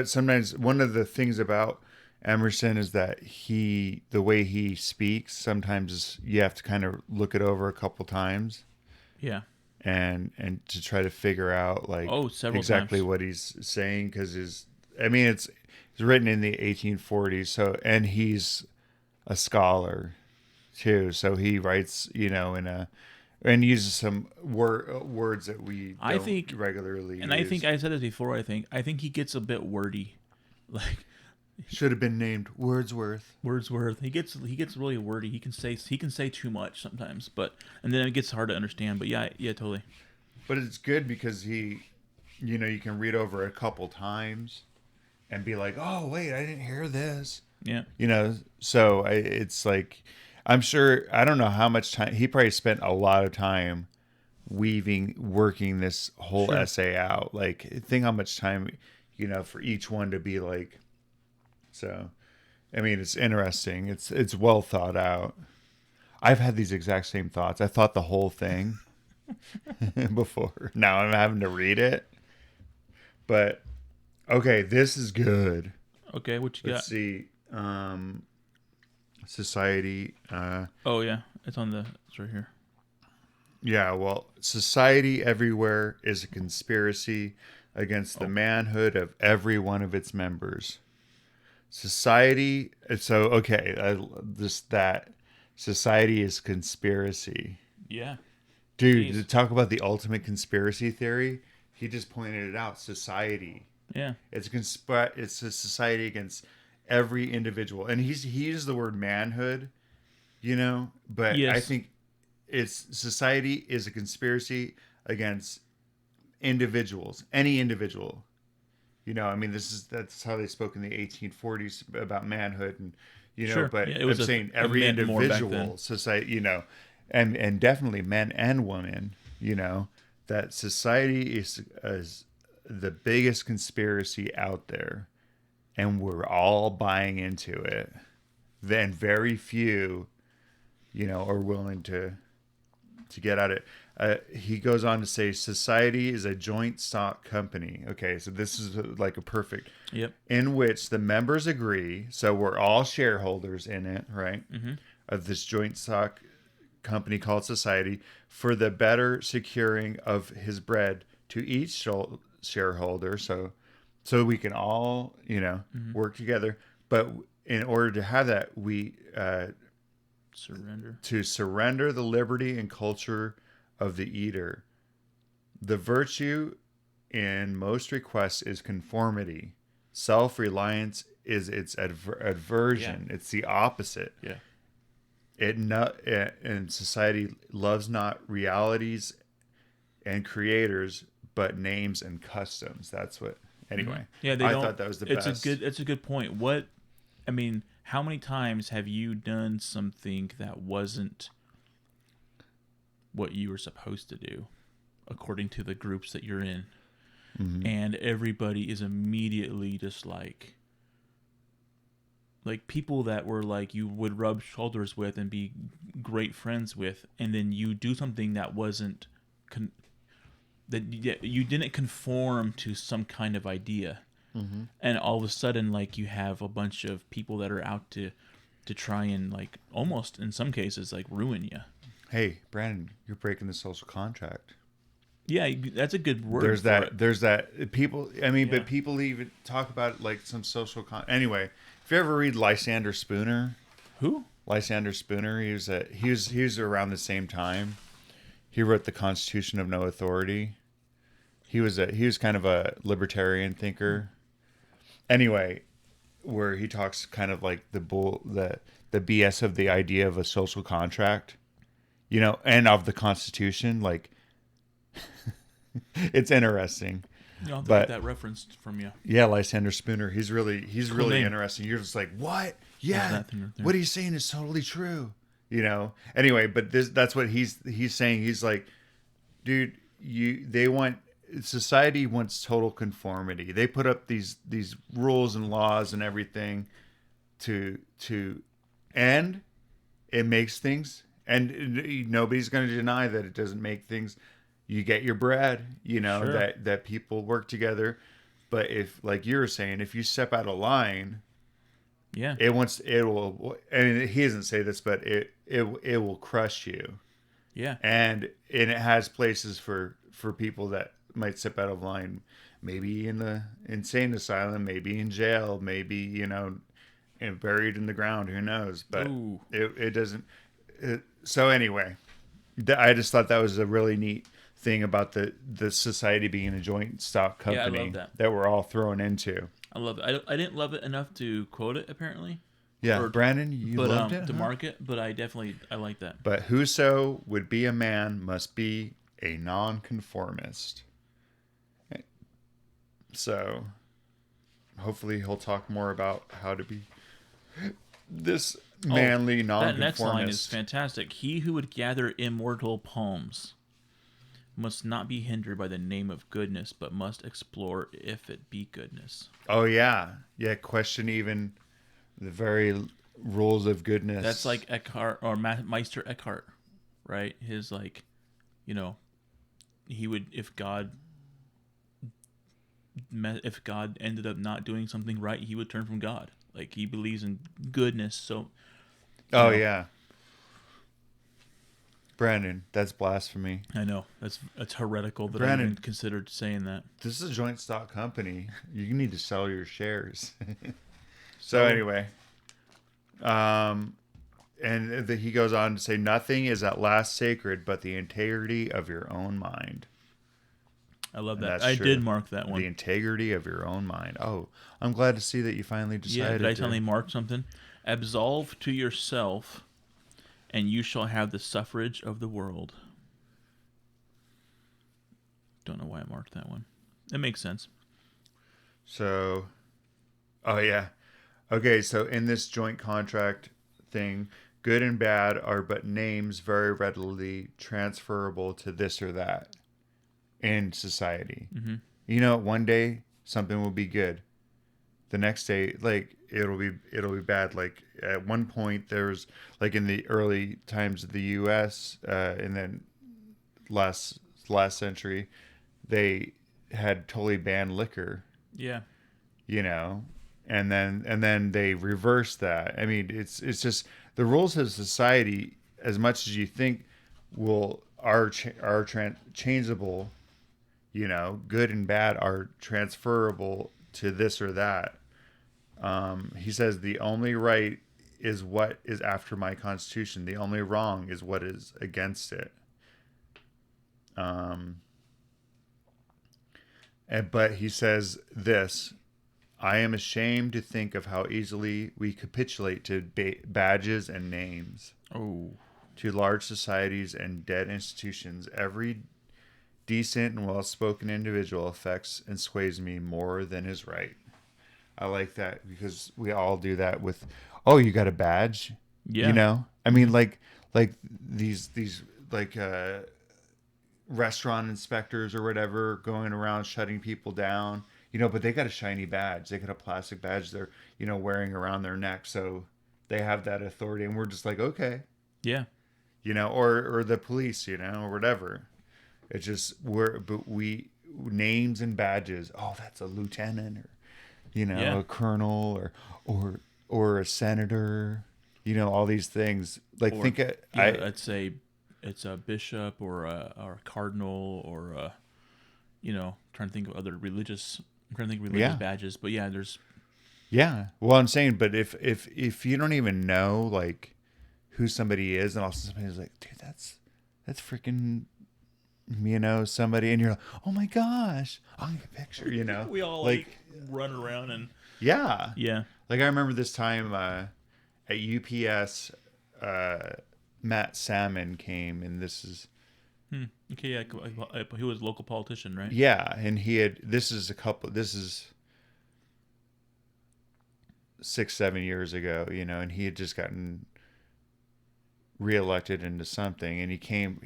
sometimes one of the things about Emerson is that the way he speaks, sometimes you have to kind of look it over a couple times. Yeah. And to try to figure out, like, exactly what he's saying, because it's written in the 1840s, so, and he's a scholar too, so he writes, and uses some words that we don't regularly and use. I think I said this before. I think he gets a bit wordy, like, should have been named Wordsworth. He gets really wordy. He can say too much sometimes, and then it gets hard to understand. But yeah, totally. But it's good because you can read over a couple times and be like, oh wait, I didn't hear this. Yeah. So it's like, I'm sure, I don't know how much time he probably spent, a lot of time working this whole essay out. Like, think how much time for each one to be like. So, I mean, it's interesting. It's well thought out. I've had these exact same thoughts. I thought the whole thing before. Now I'm having to read it. But okay, this is good. Okay, what you got? Let's see. Society. Oh yeah, it's right here. Yeah, well, society everywhere is a conspiracy against the manhood of every one of its members. Society, so okay, that society is conspiracy. Yeah, dude. To talk about the ultimate conspiracy theory, he just pointed it out. Society. Yeah. It's a society against every individual, and he used the word manhood, but Yes. I think society is a conspiracy against individuals, any individual. I mean, that's how they spoke in the 1840s about manhood, and sure. but yeah, it was I'm saying every individual society, and definitely men and women, that society is the biggest conspiracy out there, and we're all buying into it. Then very few, are willing to get at it. He goes on to say society is a joint stock company. Okay, so this is like a perfect. Yep. In which the members agree, so we're all shareholders in it, right? Mm-hmm. Of this joint stock company called society, for the better securing of his bread to each shareholder. So we can all, mm-hmm. work together. But in order to have that, we surrender the liberty and culture of the eater. The virtue in most requests is conformity. Self-reliance is its aversion. Yeah. It's the opposite. Yeah. And society loves not realities and creators, but names and customs. That's what. Anyway, yeah, I thought that was the best. It's a good point. How many times have you done something that wasn't what you were supposed to do, according to the groups that you're in, and everybody is immediately just like people that were like you would rub shoulders with and be great friends with, and then you do something that wasn't that you didn't conform to some kind of idea, and all of a sudden you have a bunch of people that are out to try and almost in some cases ruin you. Hey, Brandon, you're breaking the social contract. Yeah, that's a good word. There's that people. I mean, but people even talk about some social Anyway, if you ever read Lysander Spooner, who? Lysander Spooner, he was around the same time. He wrote the Constitution of No Authority. He was kind of a libertarian thinker. Anyway, where he talks kind of like the BS of the idea of a social contract, and of the Constitution, it's interesting. I'll get that reference from you. Yeah, Lysander Spooner. He's really interesting. You're just like, what? Yeah, what he's saying is totally true. Anyway, but that's what he's saying. He's like, dude, society wants total conformity. They put up these rules and laws and everything to and it makes things, and nobody's going to deny that it doesn't make things. You get your bread, sure. that people work together. But if, like you were saying, if you step out of line, yeah, it will. I mean, he doesn't say this, but it will crush you. Yeah, and it has places for people that might step out of line, maybe in the insane asylum, maybe in jail, maybe buried in the ground. Who knows? But it doesn't. So anyway, I just thought that was a really neat thing about the society being a joint stock company that we're all thrown into. I love it. I didn't love it enough to quote it, apparently. Yeah, Brandon, you loved it? To mark it, but I like that. But whoso would be a man must be a nonconformist. So, hopefully he'll talk more about how to be this manly nonconformist. That next line is fantastic. He who would gather immortal poems must not be hindered by the name of goodness, but must explore if it be goodness. Oh, yeah. Yeah, question even the very rules of goodness. That's like Eckhart or Meister Eckhart, right? His he would, if God ended up not doing something right, he would turn from God. He believes in goodness. So, yeah. Brandon, that's blasphemy. I know. That's heretical that I even considered saying that. This is a joint stock company. You need to sell your shares. So anyway, and he goes on to say, nothing is at last sacred but the integrity of your own mind. I love that. I did mark that one. The integrity of your own mind. Oh, I'm glad to see that you finally decided. Yeah, did I finally mark something? Absolve to yourself, and you shall have the suffrage of the world. Don't know why I marked that one. It makes sense. So, oh yeah. Okay, so in this joint contract thing, good and bad are but names very readily transferable to this or that in society. Mm-hmm. You know, one day something will be good. The next day, like it'll be bad. Like at one point, there's like in the early times of the U.S. And then last century, they had totally banned liquor. Yeah. You know, and then they reversed that. I mean, it's just the rules of society, as much as you think are changeable. You know, good and bad are transferable to this or that. He says the only right is what is after my constitution. The only wrong is what is against it. But he says this: I am ashamed to think of how easily we capitulate to badges and names. Oh. To large societies and dead institutions, every decent and well-spoken individual affects and sways me more than is right. I like that because we all do that with, oh, you got a badge? Yeah. You know? I mean, like these like restaurant inspectors or whatever going around shutting people down, you know, but they got a shiny badge. They got a plastic badge they're, you know, wearing around their neck. So they have that authority. And we're just like, okay. Yeah. You know, or the police, you know, or whatever. It's just we names and badges. Oh, that's a lieutenant, or you know, a colonel, or a senator. You know, all these things. Like I'd say it's a bishop or a cardinal or a, you know, trying to think of other religious. I'm trying to think of religious badges, but yeah, there's. Yeah, well, I'm saying, but if you don't even know like who somebody is, and also somebody's like, dude, that's freaking, you know, somebody, and you're like, oh my gosh, I'll get a picture, you know. We all like run around and yeah. Like I remember this time at UPS, Matt Salmon came, and this is okay, yeah, he was a local politician, right? Yeah, and this is 6-7 years ago, you know, and he had just gotten reelected into something, and he came,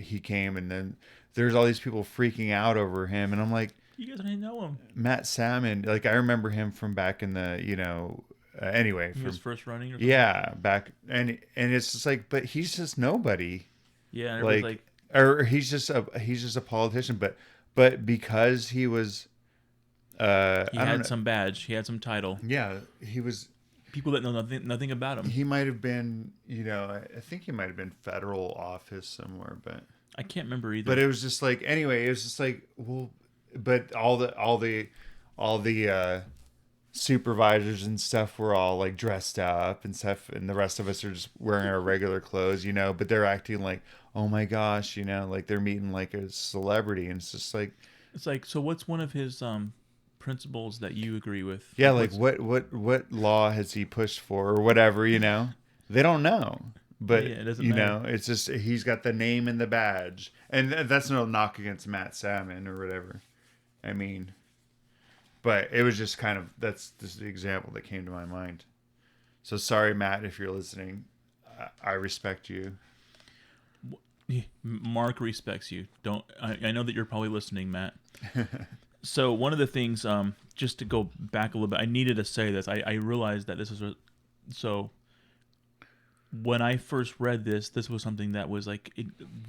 and then there's all these people freaking out over him, and I'm like, you guys don't even know him. Matt Salmon, like I remember him from back in the, you know, anyway, from his first running or something? Yeah, back, and it's just like, but he's just nobody. Yeah, and like or he's just a politician, but because he was he had some badge, he had some title. Yeah, he was. People that know nothing about him. He might have been, you know, I think he might have been federal office somewhere, but I can't remember either. But it was just like, anyway, it was just like, well, but all the supervisors and stuff were all like dressed up and stuff, and the rest of us are just wearing our regular clothes, you know, but they're acting like, oh my gosh, you know, like they're meeting like a celebrity, and it's just like, so what's one of his principles that you agree with? Yeah, like what law has he pushed for or whatever, you know? They don't know. But yeah, it doesn't you matter. know, it's just he's got the name and the badge. And that's no knock against Matt Salmon or whatever. I mean, but it was just kind of, that's just the example that came to my mind. So sorry, Matt, if you're listening. I respect you. Mark respects you. I know that you're probably listening, Matt. So one of the things, just to go back a little bit, I needed to say this. I realized that this is so. When I first read this was something that was like, it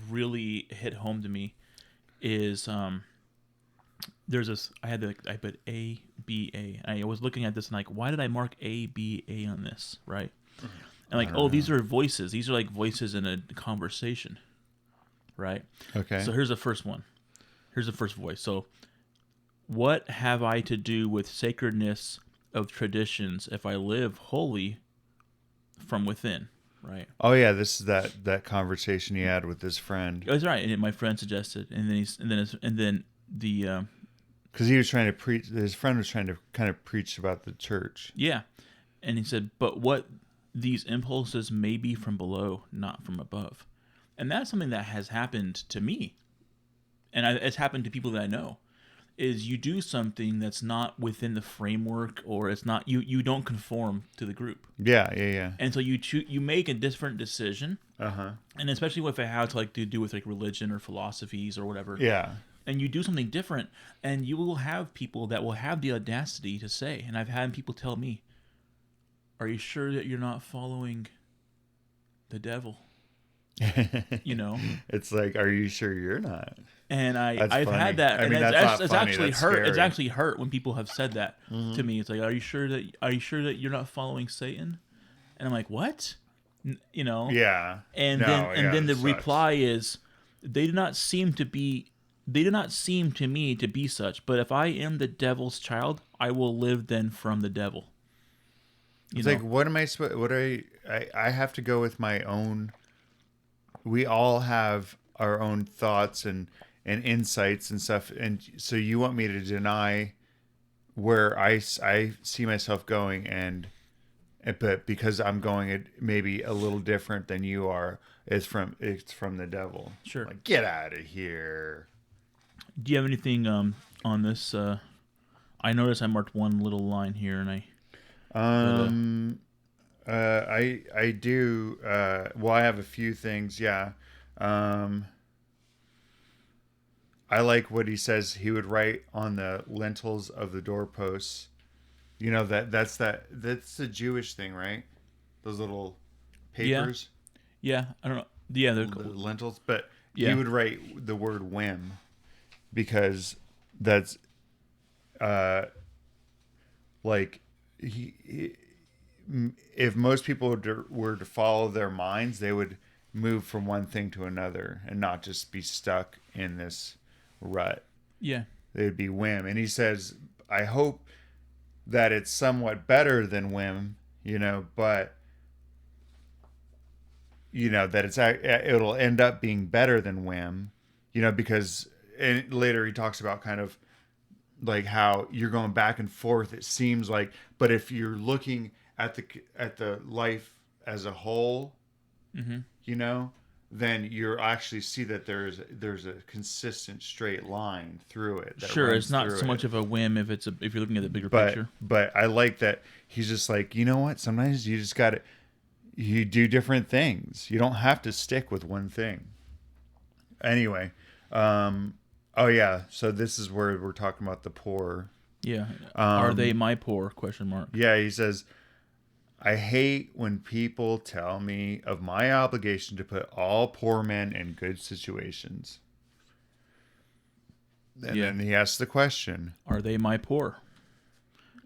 really hit home to me. Is there's this, I put A B A. I was looking at this and like, why did I mark A B A on this, right? And like, oh, these are voices. These are like voices in a conversation, right? Okay. So here's the first one. Here's the first voice. So, what have I to do with sacredness of traditions if I live wholly from within? Right. Oh yeah, this is that conversation he had with his friend. That's right, and my friend suggested, and then the Because he was trying to preach. His friend was trying to kind of preach about the church. Yeah. And he said, but what these impulses may be from below, not from above. And that's something that has happened to me. And it's happened to people that I know. Is you do something that's not within the framework, or it's not you don't conform to the group. Yeah. And so you make a different decision. And especially if it has to do with like religion or philosophies or whatever. Yeah. And you do something different, and you will have people that will have the audacity to say, and I've had people tell me, "Are you sure that you're not following the devil?" It's like, are you sure you're not? And I've had that. I mean, it's actually hurt. Scary. It's actually hurt when people have said that to me. It's like, are you sure that you're not following Satan? And I'm like, what? Yeah. And then the reply is, they do not seem to me to be such. But if I am the devil's child, I will live then from the devil. It's like, what am I supposed? What I have to go with my own. We all have our own thoughts and insights and stuff, and so you want me to deny where I see myself going, but because I'm going it maybe a little different than you are, it's from the devil. Sure. Like, get out of here. Do you have anything on this? I noticed I marked one little line here, and I do. Well, I have a few things. Yeah. I like what he says. He would write on the lintels of the doorposts. That's the Jewish thing, right? Those little papers. Yeah. I don't know. Yeah, they're the lintels. But yeah. He would write the word whim because that's like if most people were to follow their minds, they would move from one thing to another and not just be stuck in this rut. Yeah. They would be whim. And he says, I hope that it's somewhat better than whim, but that it'll end up being better than whim, because later he talks about kind of like how you're going back and forth. It seems like, but if you're looking at the life as a whole, then you actually see that there's a consistent straight line through it. Sure, it's not so much of a whim if you're looking at the bigger picture. But I like that he's just like, you know what? Sometimes you just you do different things. You don't have to stick with one thing. Anyway, oh yeah. So this is where we're talking about the poor. Yeah. Are they my poor? ? Yeah, he says, I hate when people tell me of my obligation to put all poor men in good situations. And then he asks the question, are they my poor?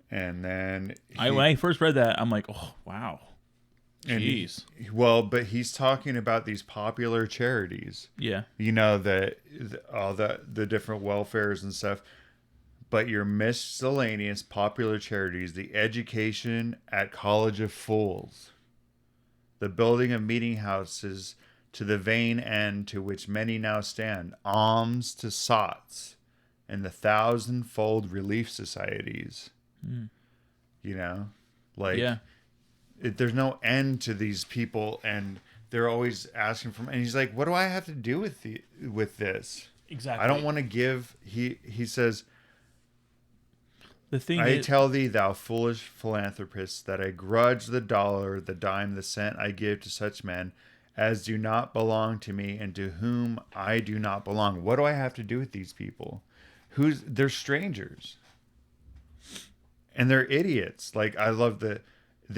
And then when I first read that, I'm like, oh, wow. Jeez. But he's talking about these popular charities. Yeah. All the different welfares and stuff. But your miscellaneous popular charities, the education at College of Fools, the building of meeting houses to the vain end to which many now stand, alms to sots, and the 1,000-fold relief societies. There's no end to these people, and they're always asking for. And he's like, "What do I have to do with this? Exactly. I don't want to give." He says, "The thing I tell thee, thou foolish philanthropist, that I grudge the dollar, the dime, the cent I give to such men as do not belong to me, and to whom I do not belong." What do I have to do with these people? They're strangers, and they're idiots. Like, I love the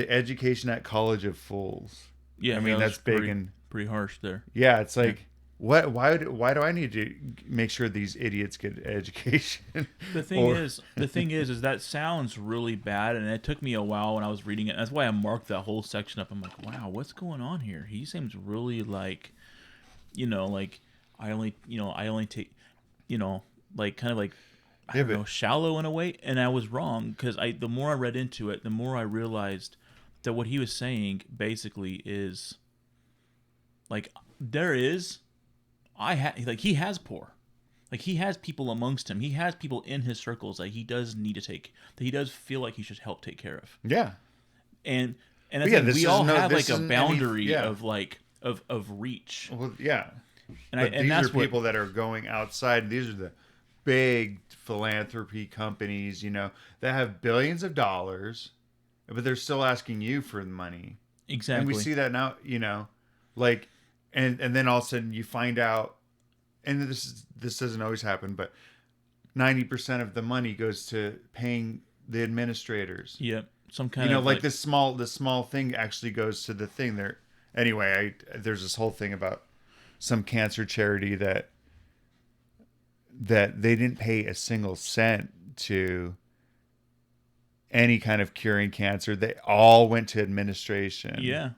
education at College of Fools. Yeah, I mean, that's big and pretty harsh there. Yeah, it's like, what? Why do I need to make sure these idiots get education? The thing is that sounds really bad, and it took me a while when I was reading it. That's why I marked that whole section up. I'm like, wow, what's going on here? He seems really like, like I only take, like kind of like I don't know, shallow in a way. And I was wrong, because the more I read into it, the more I realized that what he was saying basically is like he has poor. Like, he has people amongst him. He has people in his circles that he does need to take, that he does feel like he should help take care of. Yeah. And I think we all have like a boundary of reach. Well, yeah. And these are people that are going outside. These are the big philanthropy companies, that have billions of dollars, but they're still asking you for the money. Exactly. And we see that now, like, and then all of a sudden you find out, and this doesn't always happen, but 90% of the money goes to paying the administrators. Yep. Some kind of like this small thing actually goes to the thing there. Anyway, there's this whole thing about some cancer charity that they didn't pay a single cent to any kind of curing cancer. They all went to administration. Yeah.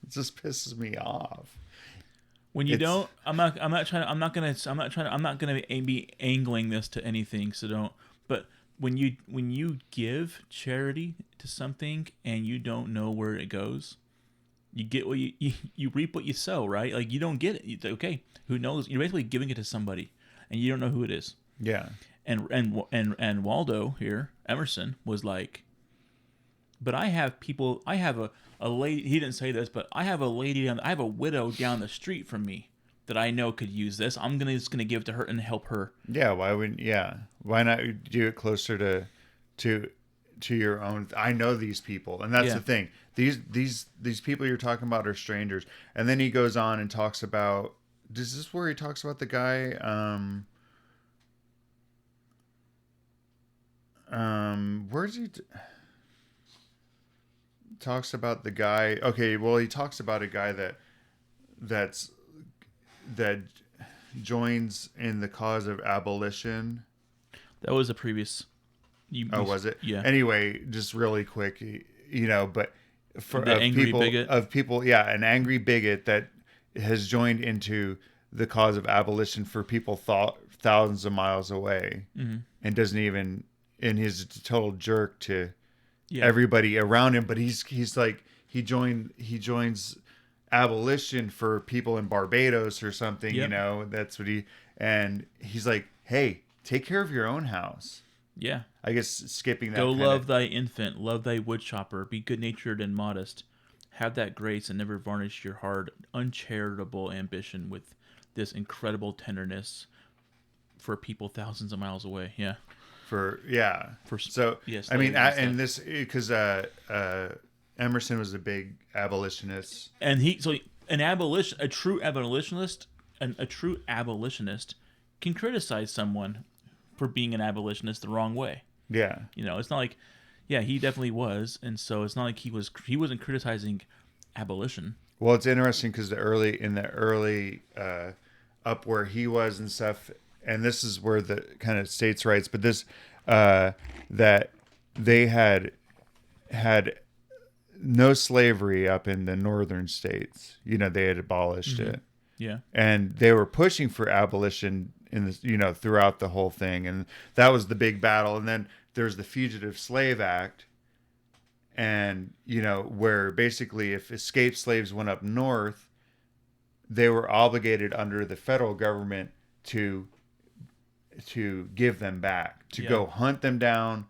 It just pisses me off. When you don't, I'm not gonna be angling this to anything. So don't. But when you give charity to something and you don't know where it goes, you get what you reap what you sow, right? Like, you don't get it. It's like, okay, who knows? You're basically giving it to somebody, and you don't know who it is. Yeah. And Waldo here, Emerson, was like, but I have people. I have a lady. He didn't say this, but I have a lady. I have a widow down the street from me that I know could use this. I'm just gonna give it to her and help her. Yeah. Why wouldn't? Yeah. Why not do it closer to your own? I know these people, and that's the thing. These people you're talking about are strangers. And then he goes on and talks about. Is this where he talks about the guy? Where's he? Talks about the guy. Okay, well, he talks about a guy that joins in the cause of abolition. That was a previous. Was it? Yeah. Anyway, just really quick, but for the angry bigot of people, an angry bigot that has joined into the cause of abolition for people thousands of miles away, and doesn't even, and he's a total jerk to everybody around him. But he's like he joins abolition for people in Barbados or something. That's what he's like, hey, take care of your own house. Yeah. I guess skipping that. Go love thy infant, love thy woodchopper, be good-natured and modest. Have that grace and never varnish your hard, uncharitable ambition with this incredible tenderness for people thousands of miles away. Yeah. Yes. I mean, and this because Emerson was a big abolitionist, and a true abolitionist can criticize someone for being an abolitionist the wrong way. Yeah. It's not like, he definitely was, and so it's not like he wasn't criticizing abolition. Well, it's interesting because the early up where he was and stuff, and this is where the kind of states' rights, but this that they had no slavery up in the northern states. They had abolished it. Yeah. And they were pushing for abolition in this, throughout the whole thing, and that was the big battle. And then there's the Fugitive Slave Act, and where basically if escaped slaves went up north, they were obligated under the federal government to give them back, to go hunt them down,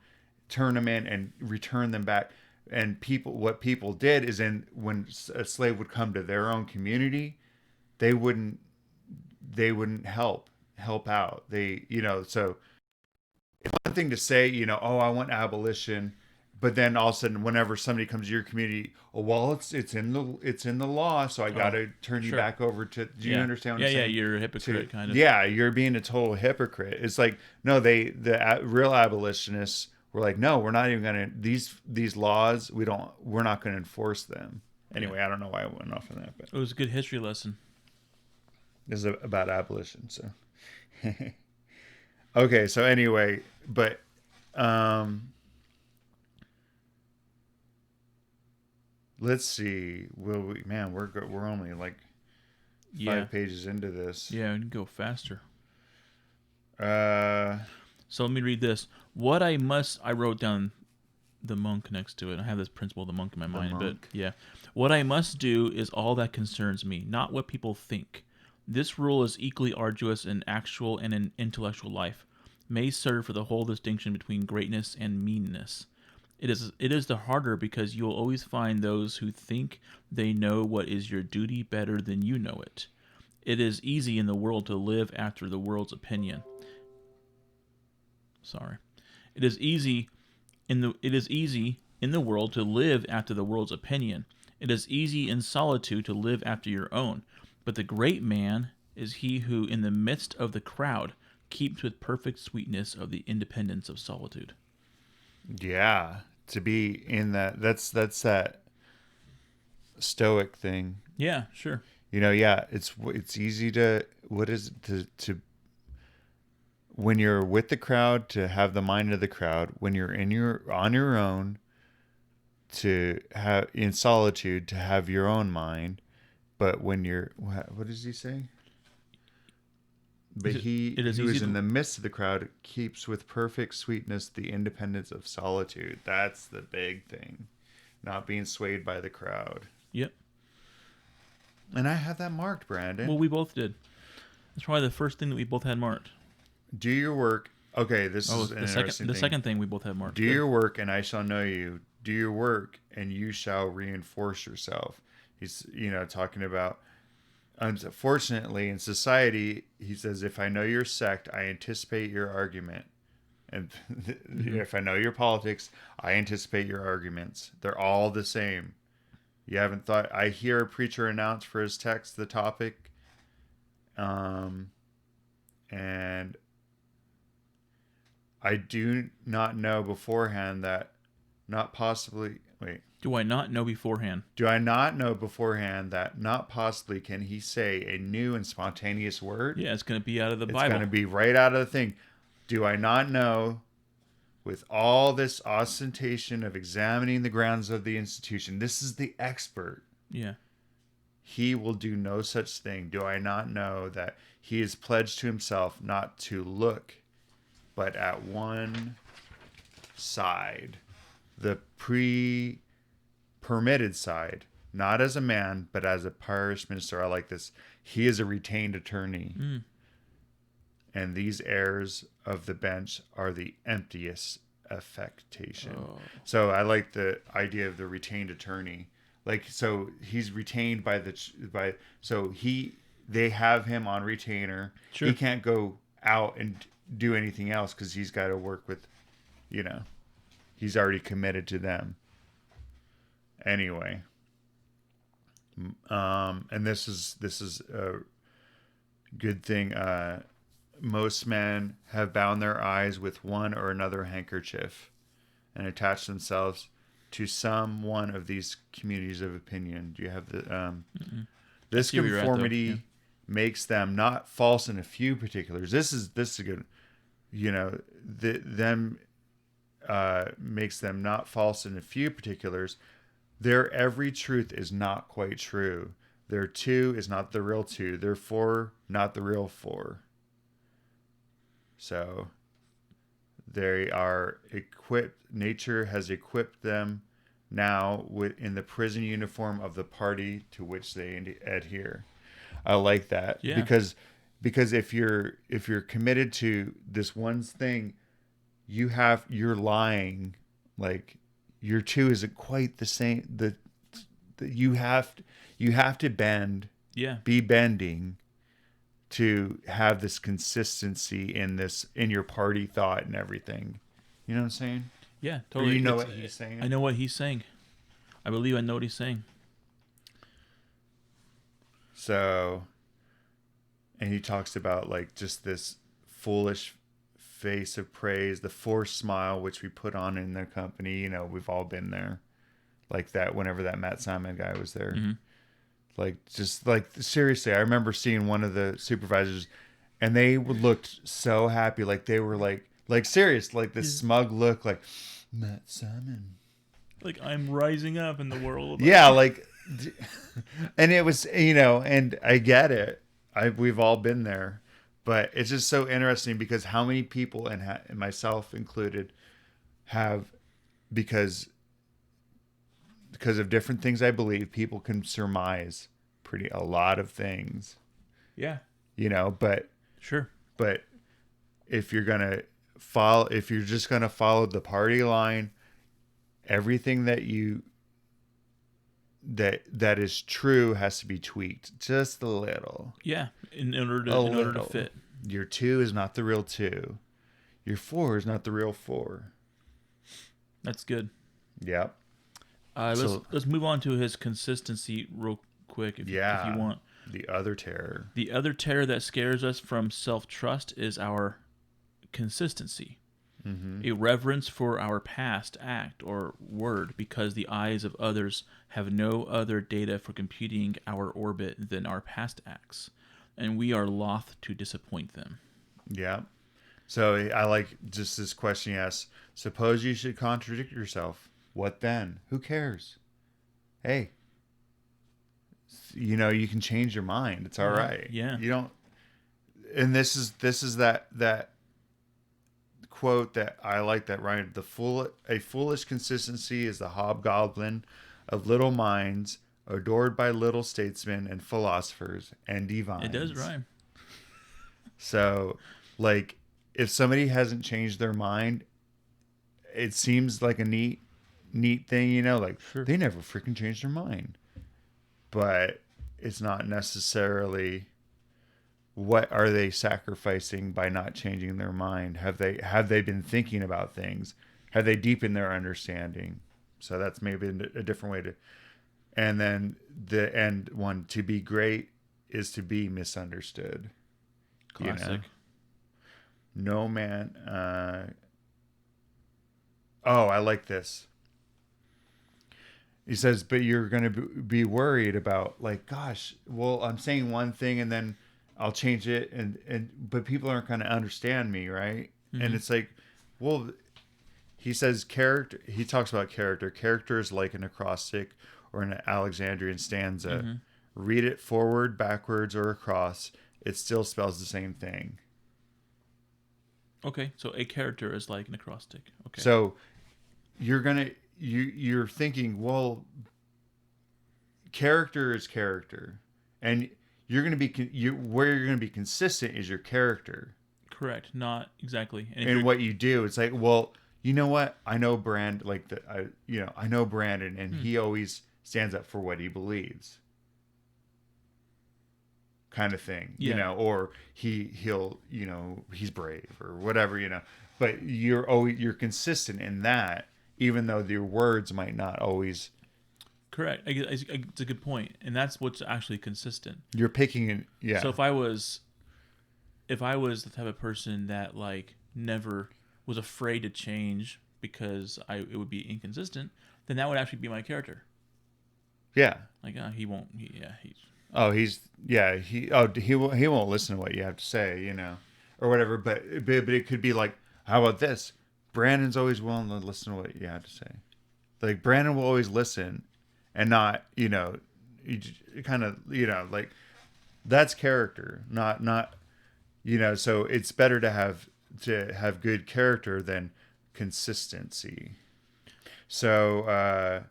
turn them in, and return them back. And what people did is, when a slave would come to their own community, they wouldn't help out. So it's one thing to say, I want abolition, but then all of a sudden, whenever somebody comes to your community, it's in the law, so I got to turn you back over to. Do you understand what I'm saying? Yeah, you're a hypocrite, kind of. Yeah, you're being a total hypocrite. It's like, no, the real abolitionists were like, no, we're not even gonna these laws. We're not gonna enforce them. Anyway, I don't know why I went off on that, but it was a good history lesson. This is about abolition, so. Okay, so anyway, but let's see. We're only like 5 pages into this. Yeah, we can go faster. So let me read this. I wrote down the monk next to it. I have this principle of the monk in my mind, but yeah. What I must do is all that concerns me, not what people think. This rule is equally arduous in actual and in intellectual life, may serve for the whole distinction between greatness and meanness. It is the harder because you will always find those who think they know what is your duty better than you know it. It is easy in the world to live after the world's opinion. Sorry. It is easy in the world to live after the world's opinion. It is easy in solitude to live after your own. But the great man is he who, in the midst of the crowd, keeps with perfect sweetness of the independence of solitude. Yeah, to be in that's that stoic thing. Yeah, sure. Yeah, it's easy to to when you're with the crowd to have the mind of the crowd, when you're on your own to have in solitude to have your own mind, but when you're what does he say? But he who is in the midst of the crowd keeps with perfect sweetness the independence of solitude. That's the big thing. Not being swayed by the crowd. Yep. And I have that marked, Brandon. Well, we both did. That's probably the first thing that we both had marked. Do your work. Okay, this is an interesting thing. The second thing we both had marked. Do your work, and I shall know you. Do your work, and you shall reinforce yourself. He's, talking about. Unfortunately, in society, he says, if I know your sect, I anticipate your argument. And if I know your politics, I anticipate your arguments. They're all the same. You haven't thought. I hear a preacher announce for his text the topic. And I do not know beforehand that not possibly. Wait. Do I not know beforehand? Do I not know beforehand that not possibly can he say a new and spontaneous word? Yeah, it's going to be out of the Bible. It's going to be right out of the thing. Do I not know, with all this ostentation of examining the grounds of the institution, this is the expert. Yeah. He will do no such thing. Do I not know that he is pledged to himself not to look, but at one side, the permitted side, not as a man, but as a parish minister. I like this. He is a retained attorney. And these heirs of the bench are the emptiest affectation. Oh. So I like the idea of the retained attorney. So he's retained they have him on retainer. Sure. He can't go out and do anything else because he's got to work with, he's already committed to them. Anyway, and this is a good thing. Most men have bound their eyes with one or another handkerchief and attached themselves to some one of these communities of opinion. Do you have the this conformity makes them not false in a few particulars. This is a good, makes them not false in a few particulars. Their every truth is not quite true. Their two is not the real two. Their four, not the real four. So they are equipped. Nature has equipped them now in the prison uniform of the party to which they adhere. I like that. Yeah. Because if you're committed to this one thing, you're lying. Like, your two isn't quite the same. You have to bend. Yeah. Be bending to have this consistency in your party thought and everything. You know what I'm saying? Yeah, totally. Or you know what he's saying? I know what he's saying. I believe I know what he's saying. So, and he talks about just this foolish face of praise, the forced smile which we put on in their company. We've all been there, like that. Whenever that Matt Simon guy was there, seriously, I remember seeing one of the supervisors, and they looked so happy, like they were like serious, like this smug look, like Matt Simon, like I'm rising up in the world. Yeah, and it was and I get it. We've all been there. But it's just so interesting because how many people, and myself included, have, because of different things I believe, people can surmise a lot of things. Yeah. But sure. But if you're just gonna follow the party line, everything that is true has to be tweaked just a little. Yeah, in order to fit. Your 2 is not the real 2. Your 4 is not the real 4. That's good. Yep. Let's move on to his consistency real quick if you want. The other terror. The other terror that scares us from self-trust is our consistency. Mm-hmm. A reverence for our past act or word because the eyes of others have no other data for computing our orbit than our past acts, and we are loath to disappoint them. Yeah. So I like just this question he asks, suppose you should contradict yourself. What then? Who cares? Hey, you can change your mind. It's all right. Yeah. You don't. And this is that quote that I like that Ryan. A foolish consistency is the hobgoblin of little minds, adored by little statesmen and philosophers and divines. It does rhyme. So, like, if somebody hasn't changed their mind, it seems like a neat thing, like sure. They never freaking changed their mind. But it's not necessarily what are they sacrificing by not changing their mind. Have they been thinking about things? Have they deepened their understanding? So that's maybe a different way to. And then the end one, to be great is to be misunderstood. Classic. No man. I like this. He says, but you're going to be worried about, like, gosh, well, I'm saying one thing and then I'll change it. But people aren't going to understand me. Right. Mm-hmm. And it's like, well, he says character. He talks about character. Character is like an acrostic or an Alexandrian stanza. Mm-hmm. Read it forward, backwards, or across. It still spells the same thing. Okay. So a character is like an acrostic. Okay. So you're thinking, well, character is character, and you're going to be where you're going to be consistent is your character. Correct. Not exactly. And what you do, it's like, well, you know what? I know I know Brandon, and he always stands up for what he believes. Kind of thing, or he'll he's brave or whatever, but you're consistent in that. Even though your words might not always... Correct. It's a good point. And that's what's actually consistent. You're picking it, yeah. So if I was the type of person that, like, never was afraid to change because it would be inconsistent, then that would actually be my character. Yeah. Like, he won't... he won't listen to what you have to say, or whatever. But it could be like, how about this? Brandon's always willing to listen to what you have to say. Like, Brandon will always listen and not, kind of, like, that's character, not, so it's better to have good character than consistency. So,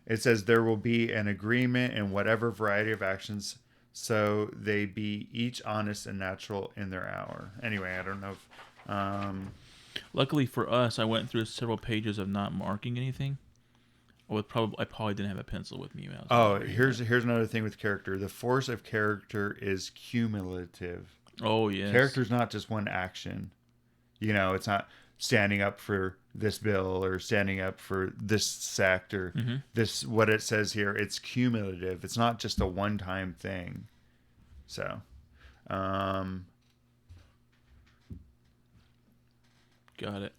it says there will be an agreement in whatever variety of actions, so they be each honest and natural in their hour. Anyway, I don't know if... Luckily for us, I went through several pages of not marking anything. I probably didn't have a pencil with me. Here's another thing with character. The force of character is cumulative. Oh, yes. Character is not just one action. It's not standing up for this bill or standing up for this sect or this, what it says here. It's cumulative. It's not just a one-time thing. So, got it.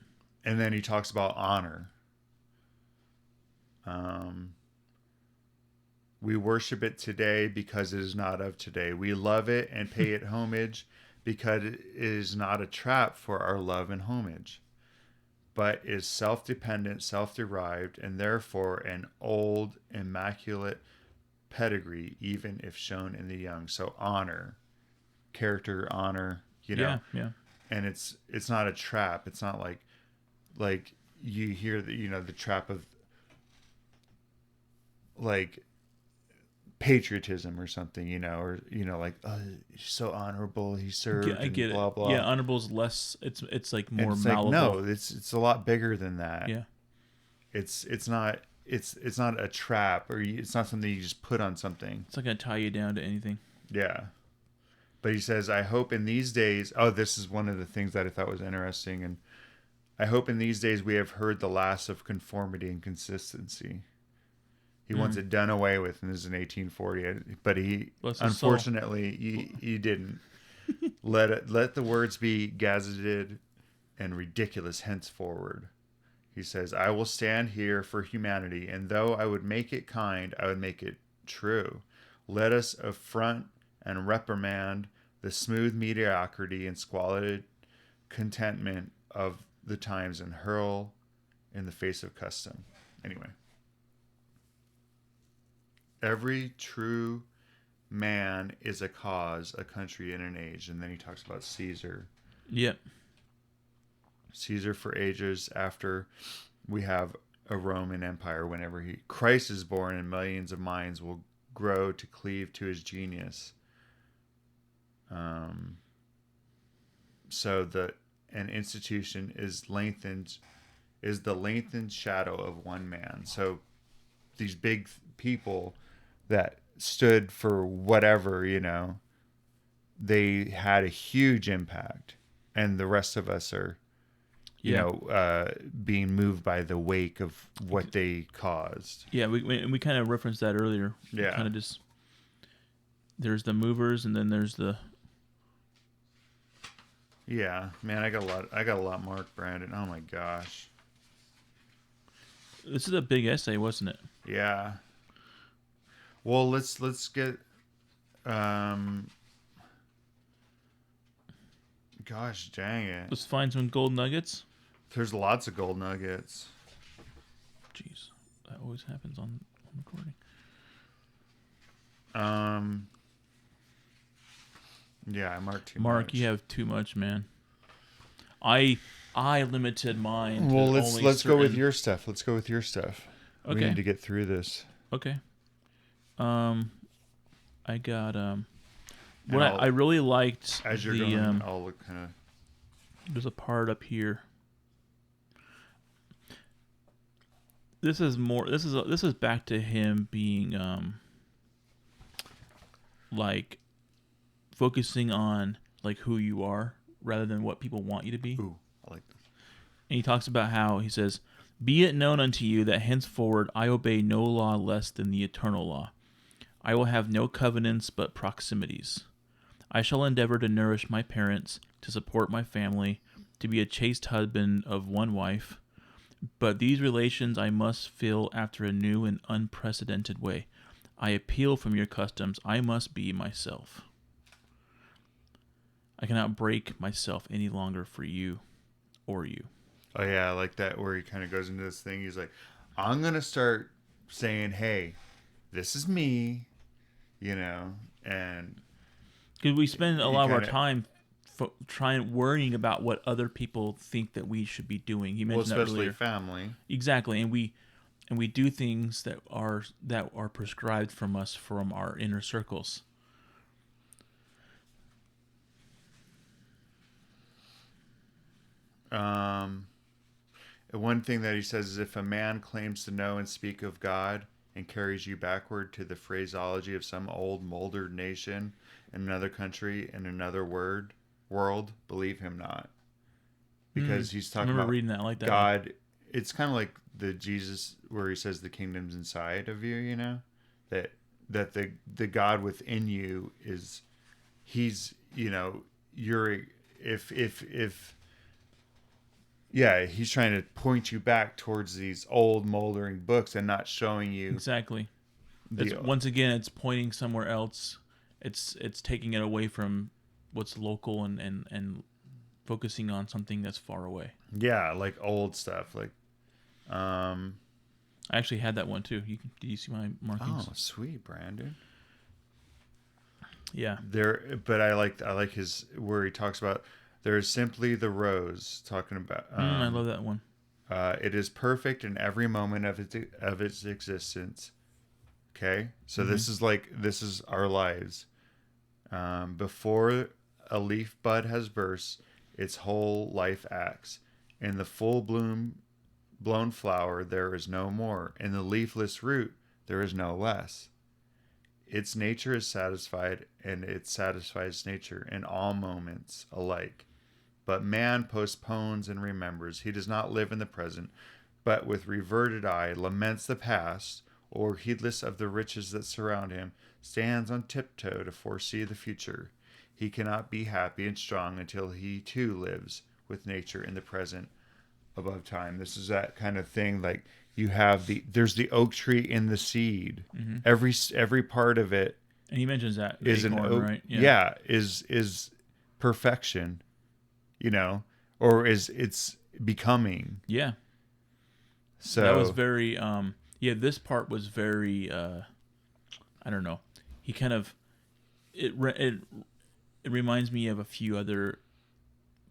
And then he talks about honor. We worship it today because it is not of today. We love it and pay it homage because it is not a trap for our love and homage, but is self-dependent, self-derived, and therefore an old, immaculate pedigree, even if shown in the young. So honor, character, honor, Yeah. And it's not a trap. It's not like you hear the trap of, like, patriotism or something, or like, oh, he's so honorable, he served, I get and blah it. blah. Yeah, honorable's less. It's like more And it's malleable. like, no, it's a lot bigger than that. Yeah. It's not a trap, or it's not something you just put on something. It's not gonna tie you down to anything. Yeah. But he says, I hope in these days, oh, this is one of the things that I thought was interesting. And I hope in these days we have heard the last of conformity and consistency. He wants it done away with, and this is in 1840. But he, unfortunately, he didn't. Let the words be gazetted and ridiculous henceforward. He says, I will stand here for humanity, and though I would make it kind, I would make it true. Let us affront and reprimand the smooth mediocrity and squalid contentment of the times and hurl in the face of custom. Anyway. Every true man is a cause, a country, and an age. And then he talks about Caesar. Yep. Caesar for ages after we have a Roman Empire. Whenever Christ is born, and millions of minds will grow to cleave to his genius. So an institution is the lengthened shadow of one man. So these big people that stood for whatever, they had a huge impact, and the rest of us are, being moved by the wake of what they caused. Yeah, we kind of referenced that earlier. Yeah, kind of just there's the movers, and then there's the. Yeah, man, I got a lot marked, Brandon. Oh my gosh. This is a big essay, wasn't it? Yeah. Well, let's get gosh dang it. Let's find some gold nuggets. There's lots of gold nuggets. Jeez. That always happens on recording. Yeah, I marked too much. Mark, you have too much, man. I limited mine. Well, let's go with your stuff. Let's go with your stuff. Okay. We need to get through this. Okay. I got what I really liked. As you're going, I'll look kind of. There's a part up here. This is more. This is back to him being like focusing on like who you are rather than what people want you to be. Ooh, I like this. And he talks about how he says, "Be it known unto you that henceforward I obey no law less than the eternal law. I will have no covenants but proximities. I shall endeavor to nourish my parents, to support my family, to be a chaste husband of one wife. But these relations I must fill after a new and unprecedented way. I appeal from your customs. I must be myself. I cannot break myself any longer for you or you." Oh yeah, I like that where he kind of goes into this thing. He's like, I'm going to start saying, hey, this is me, and because we spend a lot of our time worrying about what other people think that we should be doing. He mentioned that earlier. Especially family. Exactly, and we do things that are prescribed from us from our inner circles. One thing that he says is, if a man claims to know and speak of God and carries you backward to the phraseology of some old moldered nation in another country in another world, believe him not. Because he's talking about reading that like that. God. It's kind of like the Jesus where he says the kingdom's inside of you, that the God within you is, he's, you're, if yeah, he's trying to point you back towards these old moldering books and not showing you exactly. Once again, it's pointing somewhere else. It's taking it away from what's local and focusing on something that's far away. Yeah, like old stuff. Like, I actually had that one too. Do you see my markings? Oh, sweet, Brandon. Yeah. But I like his where he talks about. There is simply the rose, talking about. I love that one. It is perfect in every moment of its existence. Okay, so this is our lives. Before a leaf bud has burst, its whole life acts. In the full blown flower, there is no more. In the leafless root, there is no less. Its nature is satisfied, and it satisfies nature in all moments alike. But man postpones and remembers. He does not live in the present, but with reverted eye laments the past, or heedless of the riches that surround him, stands on tiptoe to foresee the future. He cannot be happy and strong until he too lives with nature in the present above time. This is that kind of thing. Like you have there's the oak tree in the seed. Every part of it. And he mentions that is acorn, an oak, right? Yeah, is perfection, or it's becoming. Yeah. So that was very this part was very I don't know. He kind of it reminds me of a few other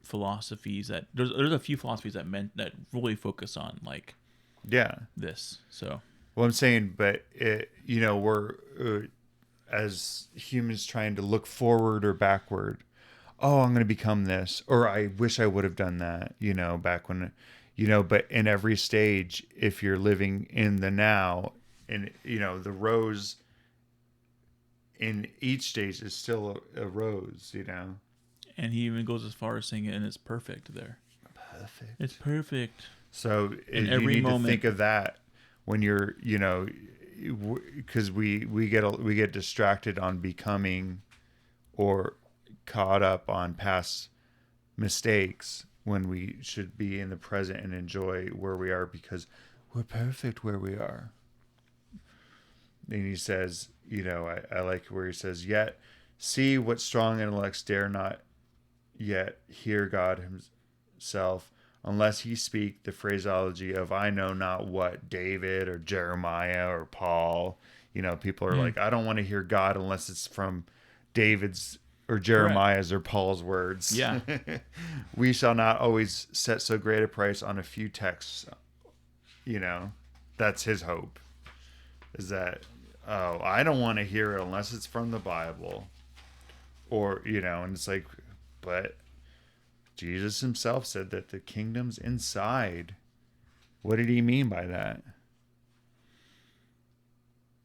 philosophies that there's a few philosophies that really focus on like this. So I'm saying, but we're as humans trying to look forward or backward. Oh, I'm going to become this, or I wish I would have done that, back when, but in every stage, if you're living in the now, and, the rose in each stage is still a rose, And he even goes as far as saying it, and it's perfect there. Perfect. It's perfect. So in every you need moment. To think of that when you're, because we get distracted on becoming or caught up on past mistakes when we should be in the present and enjoy where we are because we're perfect where we are. And he says, I like where he says, yet see what strong intellects dare not yet hear God himself unless he speak the phraseology of I know not what, David or Jeremiah or Paul. People are like, I don't want to hear God unless it's from David's or Jeremiah's or Paul's words. Yeah. We shall not always set so great a price on a few texts. That's his hope. Is that, I don't want to hear it unless it's from the Bible. Or, and it's like, but Jesus himself said that the kingdom's inside. What did he mean by that?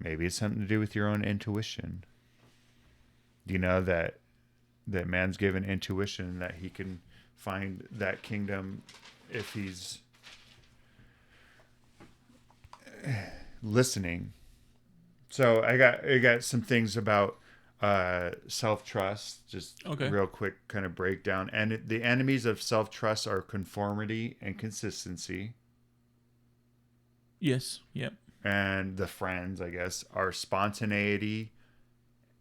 Maybe it's something to do with your own intuition. That man's given intuition that he can find that kingdom if he's listening. So I got some things about self-trust, just real quick kind of breakdown. And the enemies of self-trust are conformity and consistency. Yes. Yep. And the friends, I guess, are spontaneity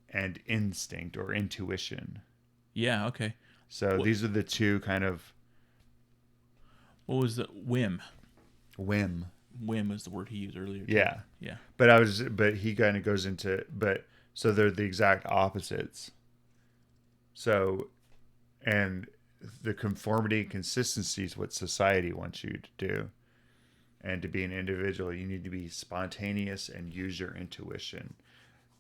and instinct or intuition. Yeah, okay. So these are the two kind of... What was the whim? Whim. Whim is the word he used earlier. Yeah. Yeah. But he kind of goes into... So they're the exact opposites. So, and the conformity and consistency is what society wants you to do. And to be an individual, you need to be spontaneous and use your intuition.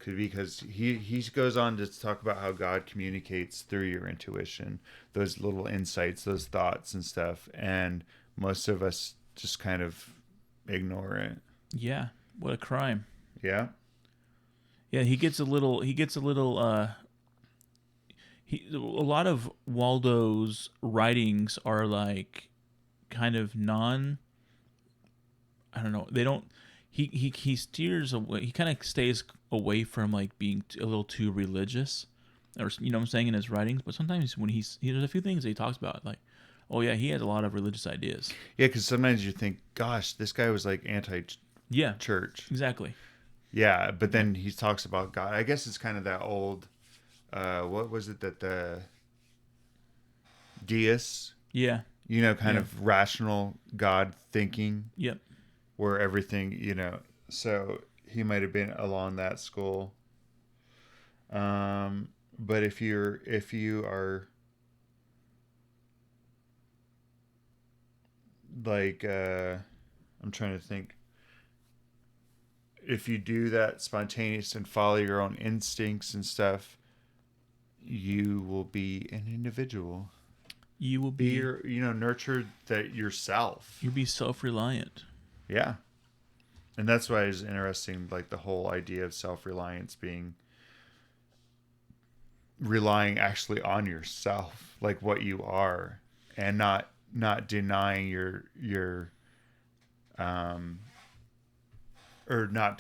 Because he goes on to talk about how God communicates through your intuition, those little insights, those thoughts and stuff. And most of us just kind of ignore it. Yeah. What a crime. Yeah. Yeah, a lot of Waldo's writings are like kind of I don't know. They don't. He steers away. He kind of stays away from like being a little too religious, or what I'm saying, in his writings. But sometimes when there's a few things that he talks about, like, oh yeah, he has a lot of religious ideas. Yeah, because sometimes you think, gosh, this guy was like anti-church. Exactly. Yeah, but then he talks about God. I guess it's kind of that old. What was it that the deists? Yeah. Kind of rational God thinking. Yep. Where everything, so he might have been along that school. But if you are like, I'm trying to think, if you do that spontaneous and follow your own instincts and stuff, you will be an individual. You will be nurture that yourself. You'll be self-reliant. Yeah. And that's why it's interesting, like the whole idea of self-reliance being relying actually on yourself, like what you are, and not denying your or not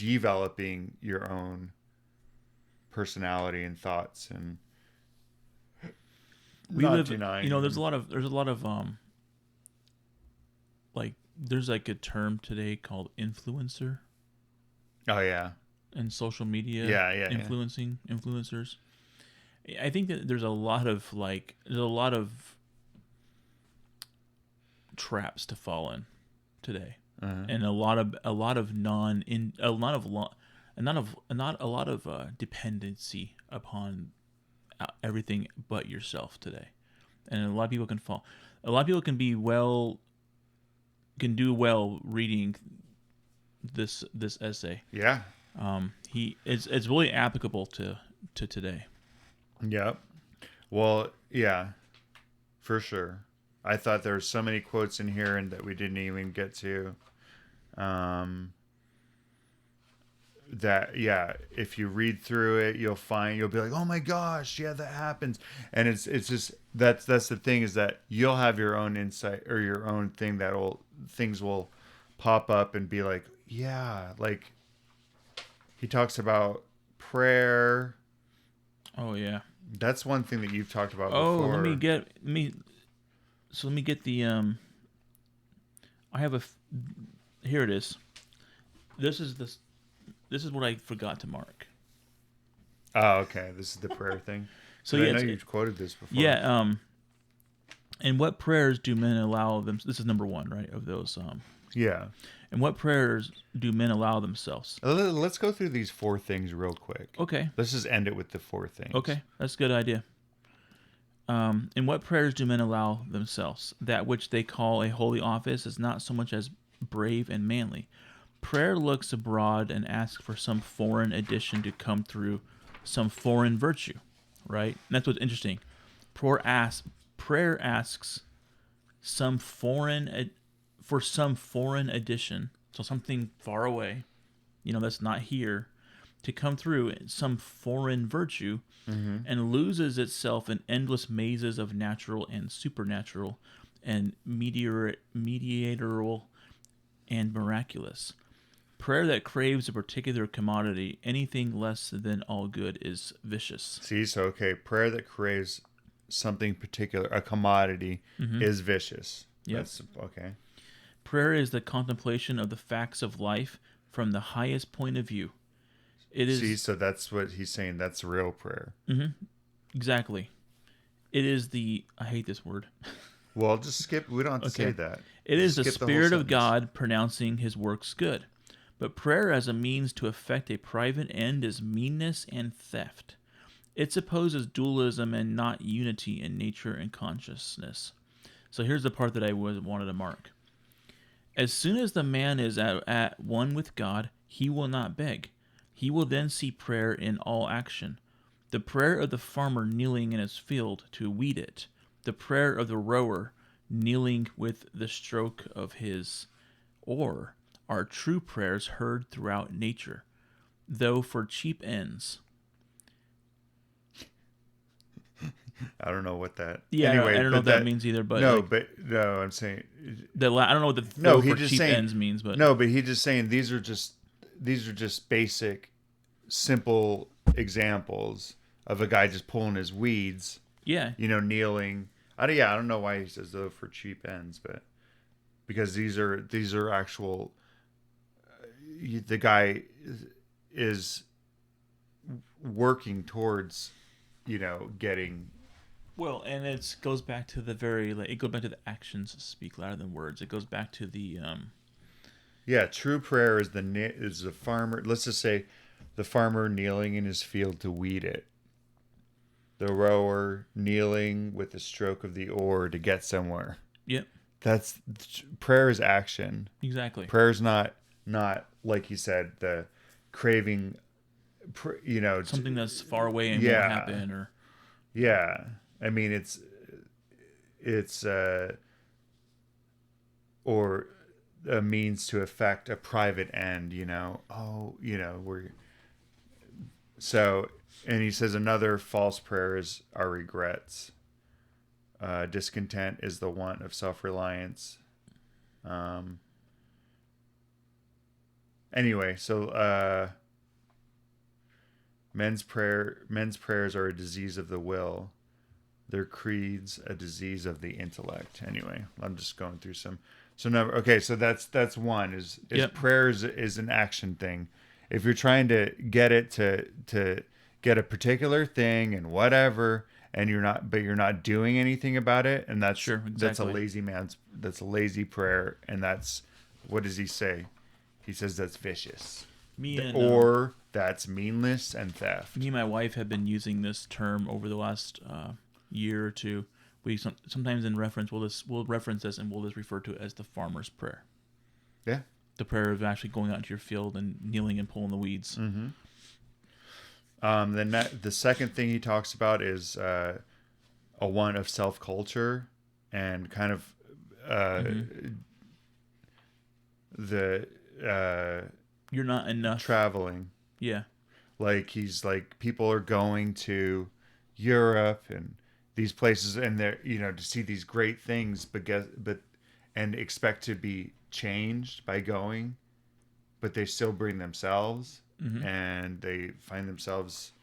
developing your own personality and thoughts, and denying. There's a lot of like there's like a term today called influencer. Oh yeah. And social media. Influencers. I think that there's a lot of traps to fall in today. And a lot of dependency upon everything but yourself today, and a lot of people can fall. A lot of people can do well reading this essay. Yeah. It's really applicable to today. Yep. Well, yeah, for sure. I thought there were so many quotes in here and that we didn't even get to. That if you read through it, you'll be like, oh my gosh, yeah, that happens. And it's just that's the thing, is that you'll have your own insight or your own thing things will pop up and be like, yeah, like he talks about prayer. Oh yeah, that's one thing that you've talked about before. Let me get the I have here it is. This is what I forgot to mark. Oh, okay. This is the prayer thing. So I know you've quoted this before. Yeah. And what prayers do men allow them? This is number one, right? Of those. Yeah. And what prayers do men allow themselves? Let's go through these 4 things real quick. Okay. Let's just end it with the 4 things. Okay, that's a good idea. And what prayers do men allow themselves? That which they call a holy office is not so much as brave and manly. Prayer looks abroad and asks for some foreign addition to come through, some foreign virtue, right? And that's what's interesting. Prayer asks some foreign addition, so something far away, that's not here, to come through, some foreign virtue, and loses itself in endless mazes of natural and supernatural and mediatorial and miraculous. Prayer that craves a particular commodity, anything less than all good, is vicious. See, so prayer that craves something particular, a commodity, is vicious. Yep. That's okay. Prayer is the contemplation of the facts of life from the highest point of view. It is. See, so that's what he's saying. That's real prayer. Exactly. It is I hate this word. Well, just skip. We don't have to say that. It is the Spirit of God pronouncing his works good. But prayer as a means to effect a private end is meanness and theft. It supposes dualism and not unity in nature and consciousness. So here's the part that I wanted to mark. As soon as the man is at one with God, he will not beg. He will then see prayer in all action. The prayer of the farmer kneeling in his field to weed it. The prayer of the rower kneeling with the stroke of his oar are true prayers heard throughout nature, though for cheap ends. I don't know what that. Yeah, anyway, I don't know what that means either. But no, I'm saying I don't know what the for cheap ends means. But but he's just saying these are just basic, simple examples of a guy just pulling his weeds. Yeah, kneeling. I don't know why he says though for cheap ends, but because these are actual. The guy is working towards, getting. Well, and it goes back to the actions speak louder than words. It goes back to the. Yeah, true prayer is the farmer. Let's just say, the farmer kneeling in his field to weed it. The rower kneeling with the stroke of the oar to get somewhere. Yep. Prayer is action. Exactly. Prayer is not not like you said, the craving, something that's far away and won't yeah, happen, or yeah. I mean, it's or a means to effect a private end. We're so. And he says another false prayer is our regrets. Discontent is the want of self-reliance. Um, anyway, so men's prayers are a disease of the will. Their creeds a disease of the intellect. Anyway, I'm just going through some. So number okay, so that's one is yep. prayers is an action thing. If you're trying to get it to get a particular thing and whatever, and you're not doing anything about it, and that's Sure, exactly. that's a lazy prayer, and that's what does he say? He says that's vicious. Or that's meanness and theft. Me and my wife have been using this term over the last year or two. We sometimes in reference we'll reference this and we'll just refer to it as the farmer's prayer. Yeah. The prayer of actually going out into your field and kneeling and pulling the weeds. Mm-hmm. Then the second thing he talks about is a one of self-culture and kind of the you're not enough traveling. Yeah. Like he's like people are going to Europe and these places and they're to see these great things but and expect to be changed by going, but they still bring themselves. Mm-hmm. And they find themselves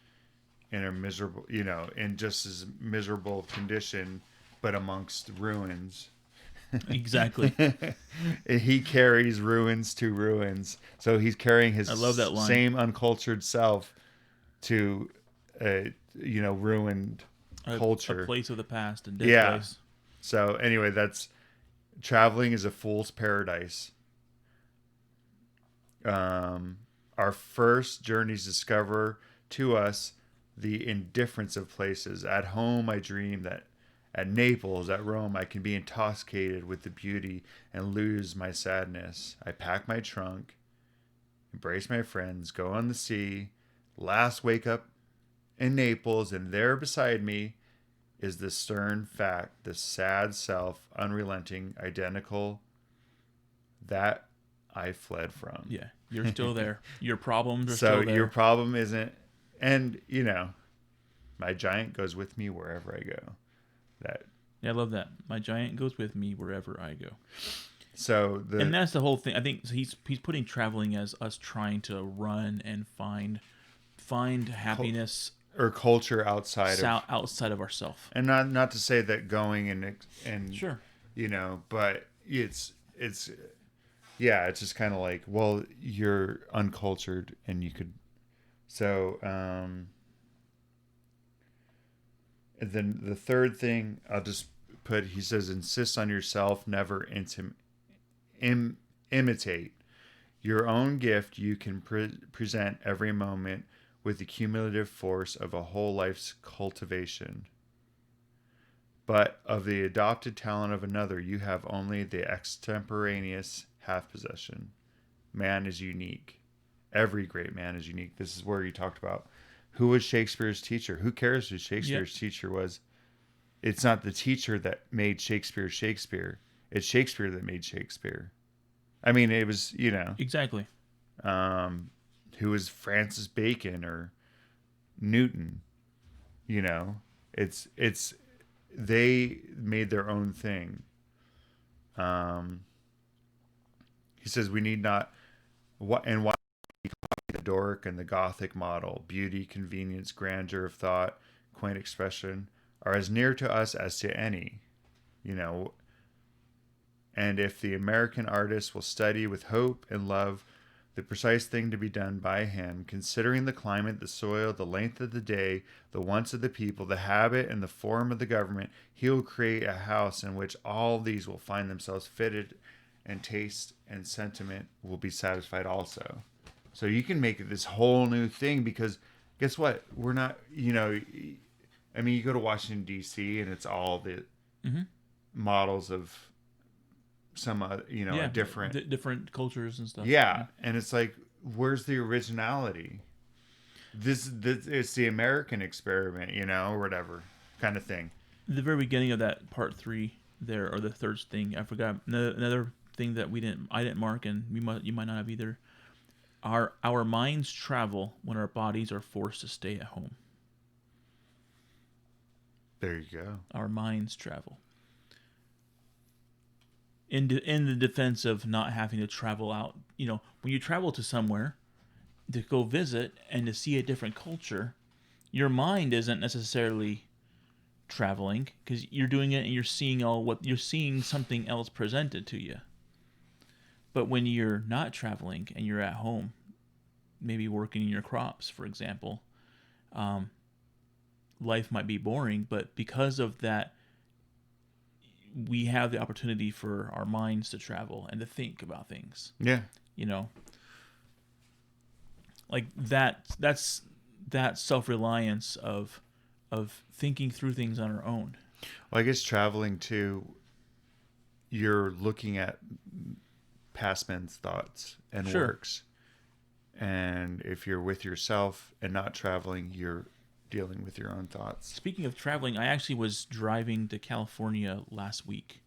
in a miserable, in just as miserable condition, but amongst ruins. Exactly. He carries ruins to ruins. So he's carrying his I love that line. Same uncultured self to, ruined culture. A place of the past and dead place. So anyway, that's traveling is a fool's paradise. Our first journeys discover to us the indifference of places. At home, I dream that at Naples, at Rome, I can be intoxicated with the beauty and lose my sadness. I pack my trunk, embrace my friends, go on the sea. Last wake up in Naples, and there beside me is the stern fact, the sad self, unrelenting, identical, that I fled from. Yeah, you're still there. Your problems are so still there. Your problem isn't, and my giant goes with me wherever I go. I love that. My giant goes with me wherever I go. So and that's the whole thing. I think he's putting traveling as us trying to run and find happiness or culture outside of ourselves. And not to say that going and sure, but it's just kind of like, well, you're uncultured and you could. So, and then the third thing I'll just put, he says, insist on yourself, never imitate. Your own gift you can present every moment with the cumulative force of a whole life's cultivation. But of the adopted talent of another, you have only the extemporaneous half-possession. Man is unique. Every great man is unique. This is where you talked about who was Shakespeare's teacher. Who cares who Shakespeare's teacher was? It's not the teacher that made Shakespeare Shakespeare. It's Shakespeare that made Shakespeare. I mean, it was, Exactly. Who was Francis Bacon or Newton? It's they made their own thing. He says we need not why the Doric and the Gothic model, beauty, convenience, grandeur of thought, quaint expression, are as near to us as to any, and if the American artist will study with hope and love the precise thing to be done by him, considering the climate, the soil, the length of the day, the wants of the people, the habit and the form of the government, he will create a house in which all these will find themselves fitted, and taste and sentiment will be satisfied also. So you can make it this whole new thing, because guess what? We're not, you go to Washington, D.C., and it's all the models of a different different cultures and stuff. Yeah, and it's like, where's the originality? This it's the American experiment, or whatever kind of thing. The very beginning of that part 3 there, or the third thing, I forgot another thing that I didn't mark, and you might not have either. Our minds travel when our bodies are forced to stay at home. There you go. Our minds travel. In the defense of not having to travel out, when you travel to somewhere to go visit and to see a different culture, your mind isn't necessarily traveling because you're doing it and you're seeing something else presented to you. But when you're not traveling and you're at home, maybe working in your crops, for example, life might be boring, but because of that, we have the opportunity for our minds to travel and to think about things. Yeah. Like that's that self-reliance of thinking through things on our own. Well, I guess traveling too, you're looking at past men's thoughts and works. And if you're with yourself and not traveling, you're dealing with your own thoughts. Speaking of traveling, I actually was driving to California last week,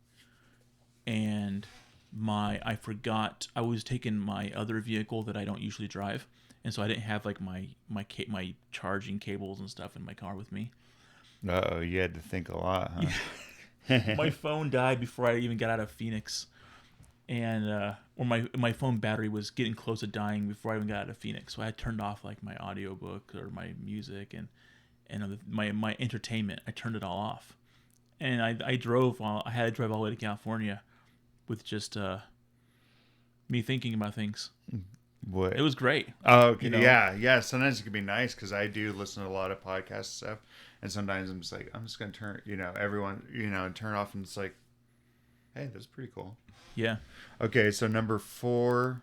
and I forgot I was taking my other vehicle that I don't usually drive, and so I didn't have like my charging cables and stuff in my car with me. Uh-oh, you had to think a lot, huh? My phone died before I even got out of Phoenix, and or my phone battery was getting close to dying before I even got out of Phoenix. So I had turned off like my audiobook or my music and my entertainment. I turned it all off, and I drove. I had to drive all the way to California with just me thinking about things. What? It was great. Oh, okay. Yeah. Sometimes it can be nice because I do listen to a lot of podcast stuff, and sometimes I'm just like, I'm just gonna turn, everyone, turn off, and it's like, hey, that's pretty cool. Yeah. Okay, so number 4.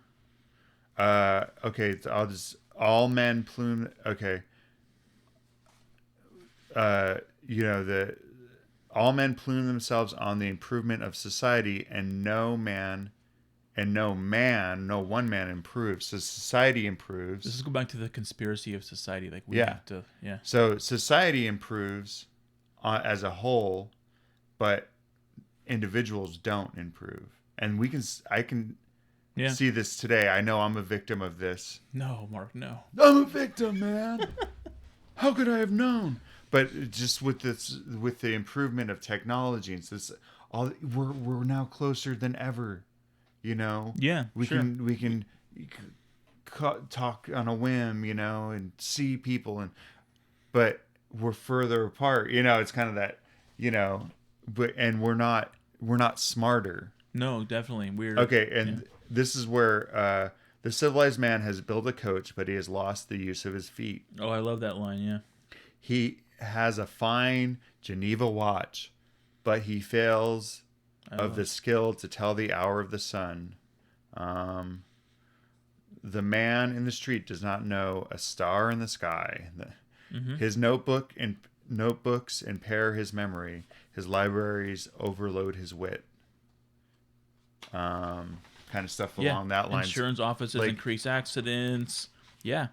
Okay, I'll just all men plume. Okay. The all men plume themselves on the improvement of society, and no one man improves. So society improves. Let's go back to the conspiracy of society. Like we have to, yeah. So society improves as a whole, but individuals don't improve. And I can see this today. I know I'm a victim of this. No, Mark, no. I'm a victim, man. How could I have known? But just with the improvement of technology, and so we're now closer than ever. Yeah, we can talk on a whim, and see people, but we're further apart. It's kind of that, and we're not smarter. No, definitely. We're okay, and this is where the civilized man has built a coach, but he has lost the use of his feet. Oh, I love that line. Yeah. He has a fine Geneva watch, but he fails of the skill to tell the hour of the sun. The man in the street does not know a star in the sky. His notebooks impair his memory. His libraries overload his wit. Kind of stuff along that line. Insurance offices increase accidents. Yeah.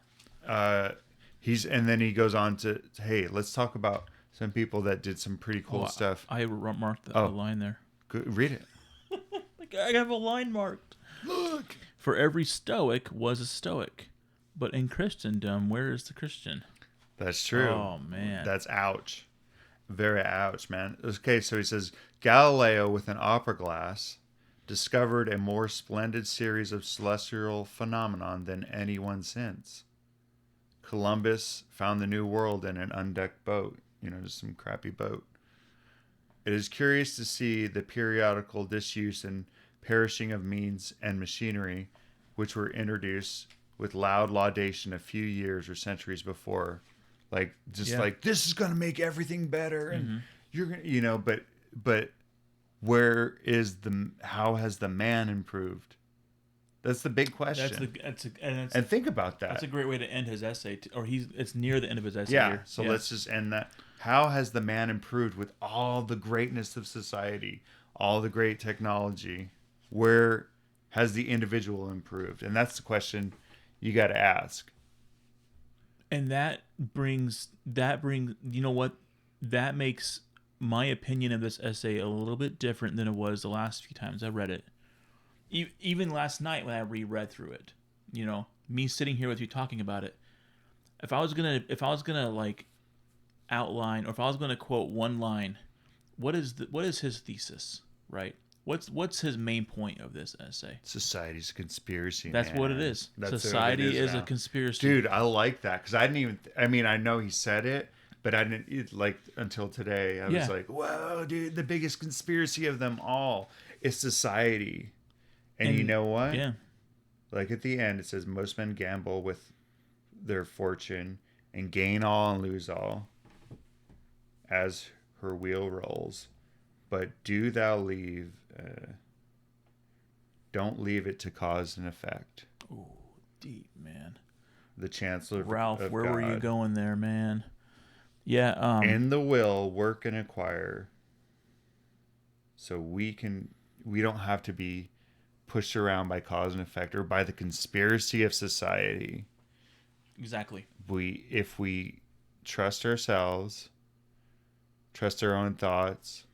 And then he goes on to, hey, let's talk about some people that did some pretty cool stuff. I marked the line there. Good, read it. I have a line marked. Look. For every Stoic was a Stoic, but in Christendom, where is the Christian? That's true. Oh man, that's ouch. Very ouch, man. Okay, so he says Galileo, with an opera glass, discovered a more splendid series of celestial phenomenon than anyone since. Columbus found the New World in an undecked boat. Just some crappy boat. It is curious to see the periodical disuse and perishing of means and machinery, which were introduced with loud laudation a few years or centuries before. Like this is going to make everything better, and you're going to, but how has the man improved? That's the big question. And think about that. That's a great way to end his essay, it's near the end of his essay. Yeah. Here. So let's just end that. How has the man improved with all the greatness of society, all the great technology? Where has the individual improved? And that's the question you got to ask. And that brings, you know what? That makes my opinion of this essay a little bit different than it was the last few times I read it. Even last night when I reread through it, you know, me sitting here with you talking about it, if I was gonna like outline, or if I was gonna quote one line, what is his thesis, right? What's his main point of this essay? Society's a conspiracy. That's man. what it is. That's Society is a conspiracy. Dude, I like that because I didn't even. I mean, I know he said it, but I didn't like until today. I was like, "Whoa, dude! The biggest conspiracy of them all is society." And you know what? Yeah. Like at the end, it says most men gamble with their fortune and gain all and lose all, as her wheel rolls. But do thou leave. Don't leave it to cause and effect. Ooh, deep, man. The Chancellor Ralph, of where God. were you going there, man? Yeah. In the will, work and acquire. So we don't have to be pushed around by cause and effect or by the conspiracy of society. Exactly. If we trust ourselves, trust our own thoughts,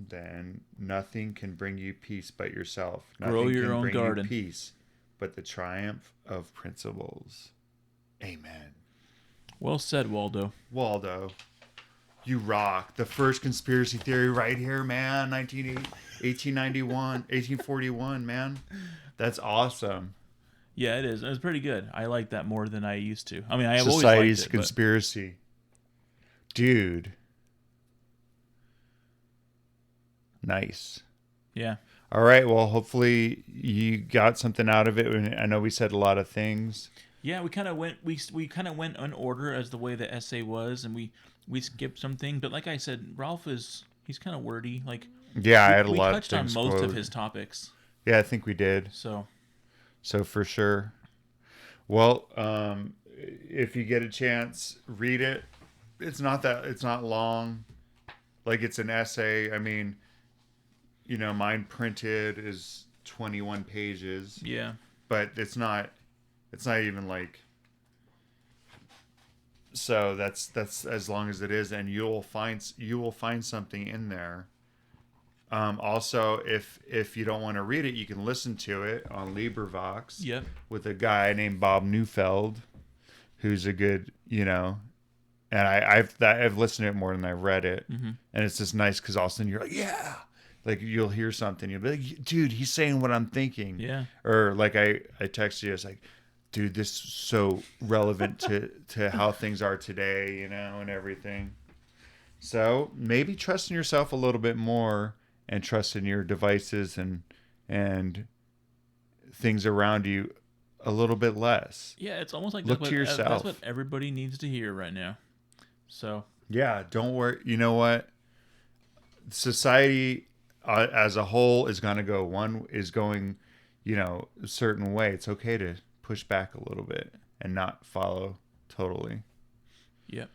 then nothing can bring you peace but yourself. Nothing Grow your can own bring garden. You peace but the triumph of principles. Amen. Well said, Waldo. Waldo, you rock. The first conspiracy theory right here, man. 1841, man. That's awesome. Yeah, it is. It's pretty good. I like that more than I used to. I mean, I have Society's always liked it, conspiracy. Dude. Nice. Yeah. All right. Well, hopefully you got something out of it. I know we said a lot of things. Yeah, we kind of went in order as the way the essay was, and we skipped some things. But like I said, Ralph he's kind of wordy. Like yeah, I had a lot of things. We touched on most of his topics. Yeah, I think we did. So for sure. Well, if you get a chance, read it. It's not long. Like it's an essay. I mean, you know, mine printed is 21 pages. Yeah. But it's not even like, so that's as long as it is, and you will find something in there. Also, if you don't want to read it, you can listen to it on LibriVox. Yep. With a guy named Bob Neufeld, who's a good, you know, and I've listened to it more than I've read it, and it's just nice because all of a sudden you're like, yeah, like you'll hear something, you'll be like, dude, he's saying what I'm thinking. Yeah. Or like I texted you, it's like, dude, this is so relevant to how things are today, you know, and everything. So maybe trust in yourself a little bit more and trust in your devices and things around you a little bit less. Yeah, it's almost like look to yourself. That's what everybody needs to hear right now. So yeah, don't worry. You know what? Society as a whole is going, you know, a certain way. It's okay to push back a little bit and not follow totally. Yep.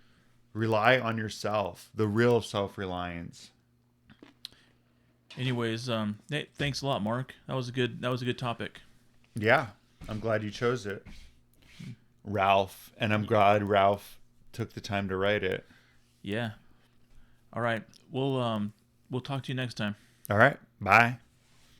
Rely on yourself, the real self-reliance. Anyways, hey, thanks a lot, Mark. That was a good topic. Yeah, I'm glad you chose it, Ralph, and I'm glad Ralph took the time to write it. Yeah. All right. We'll talk to you next time. All right. Bye.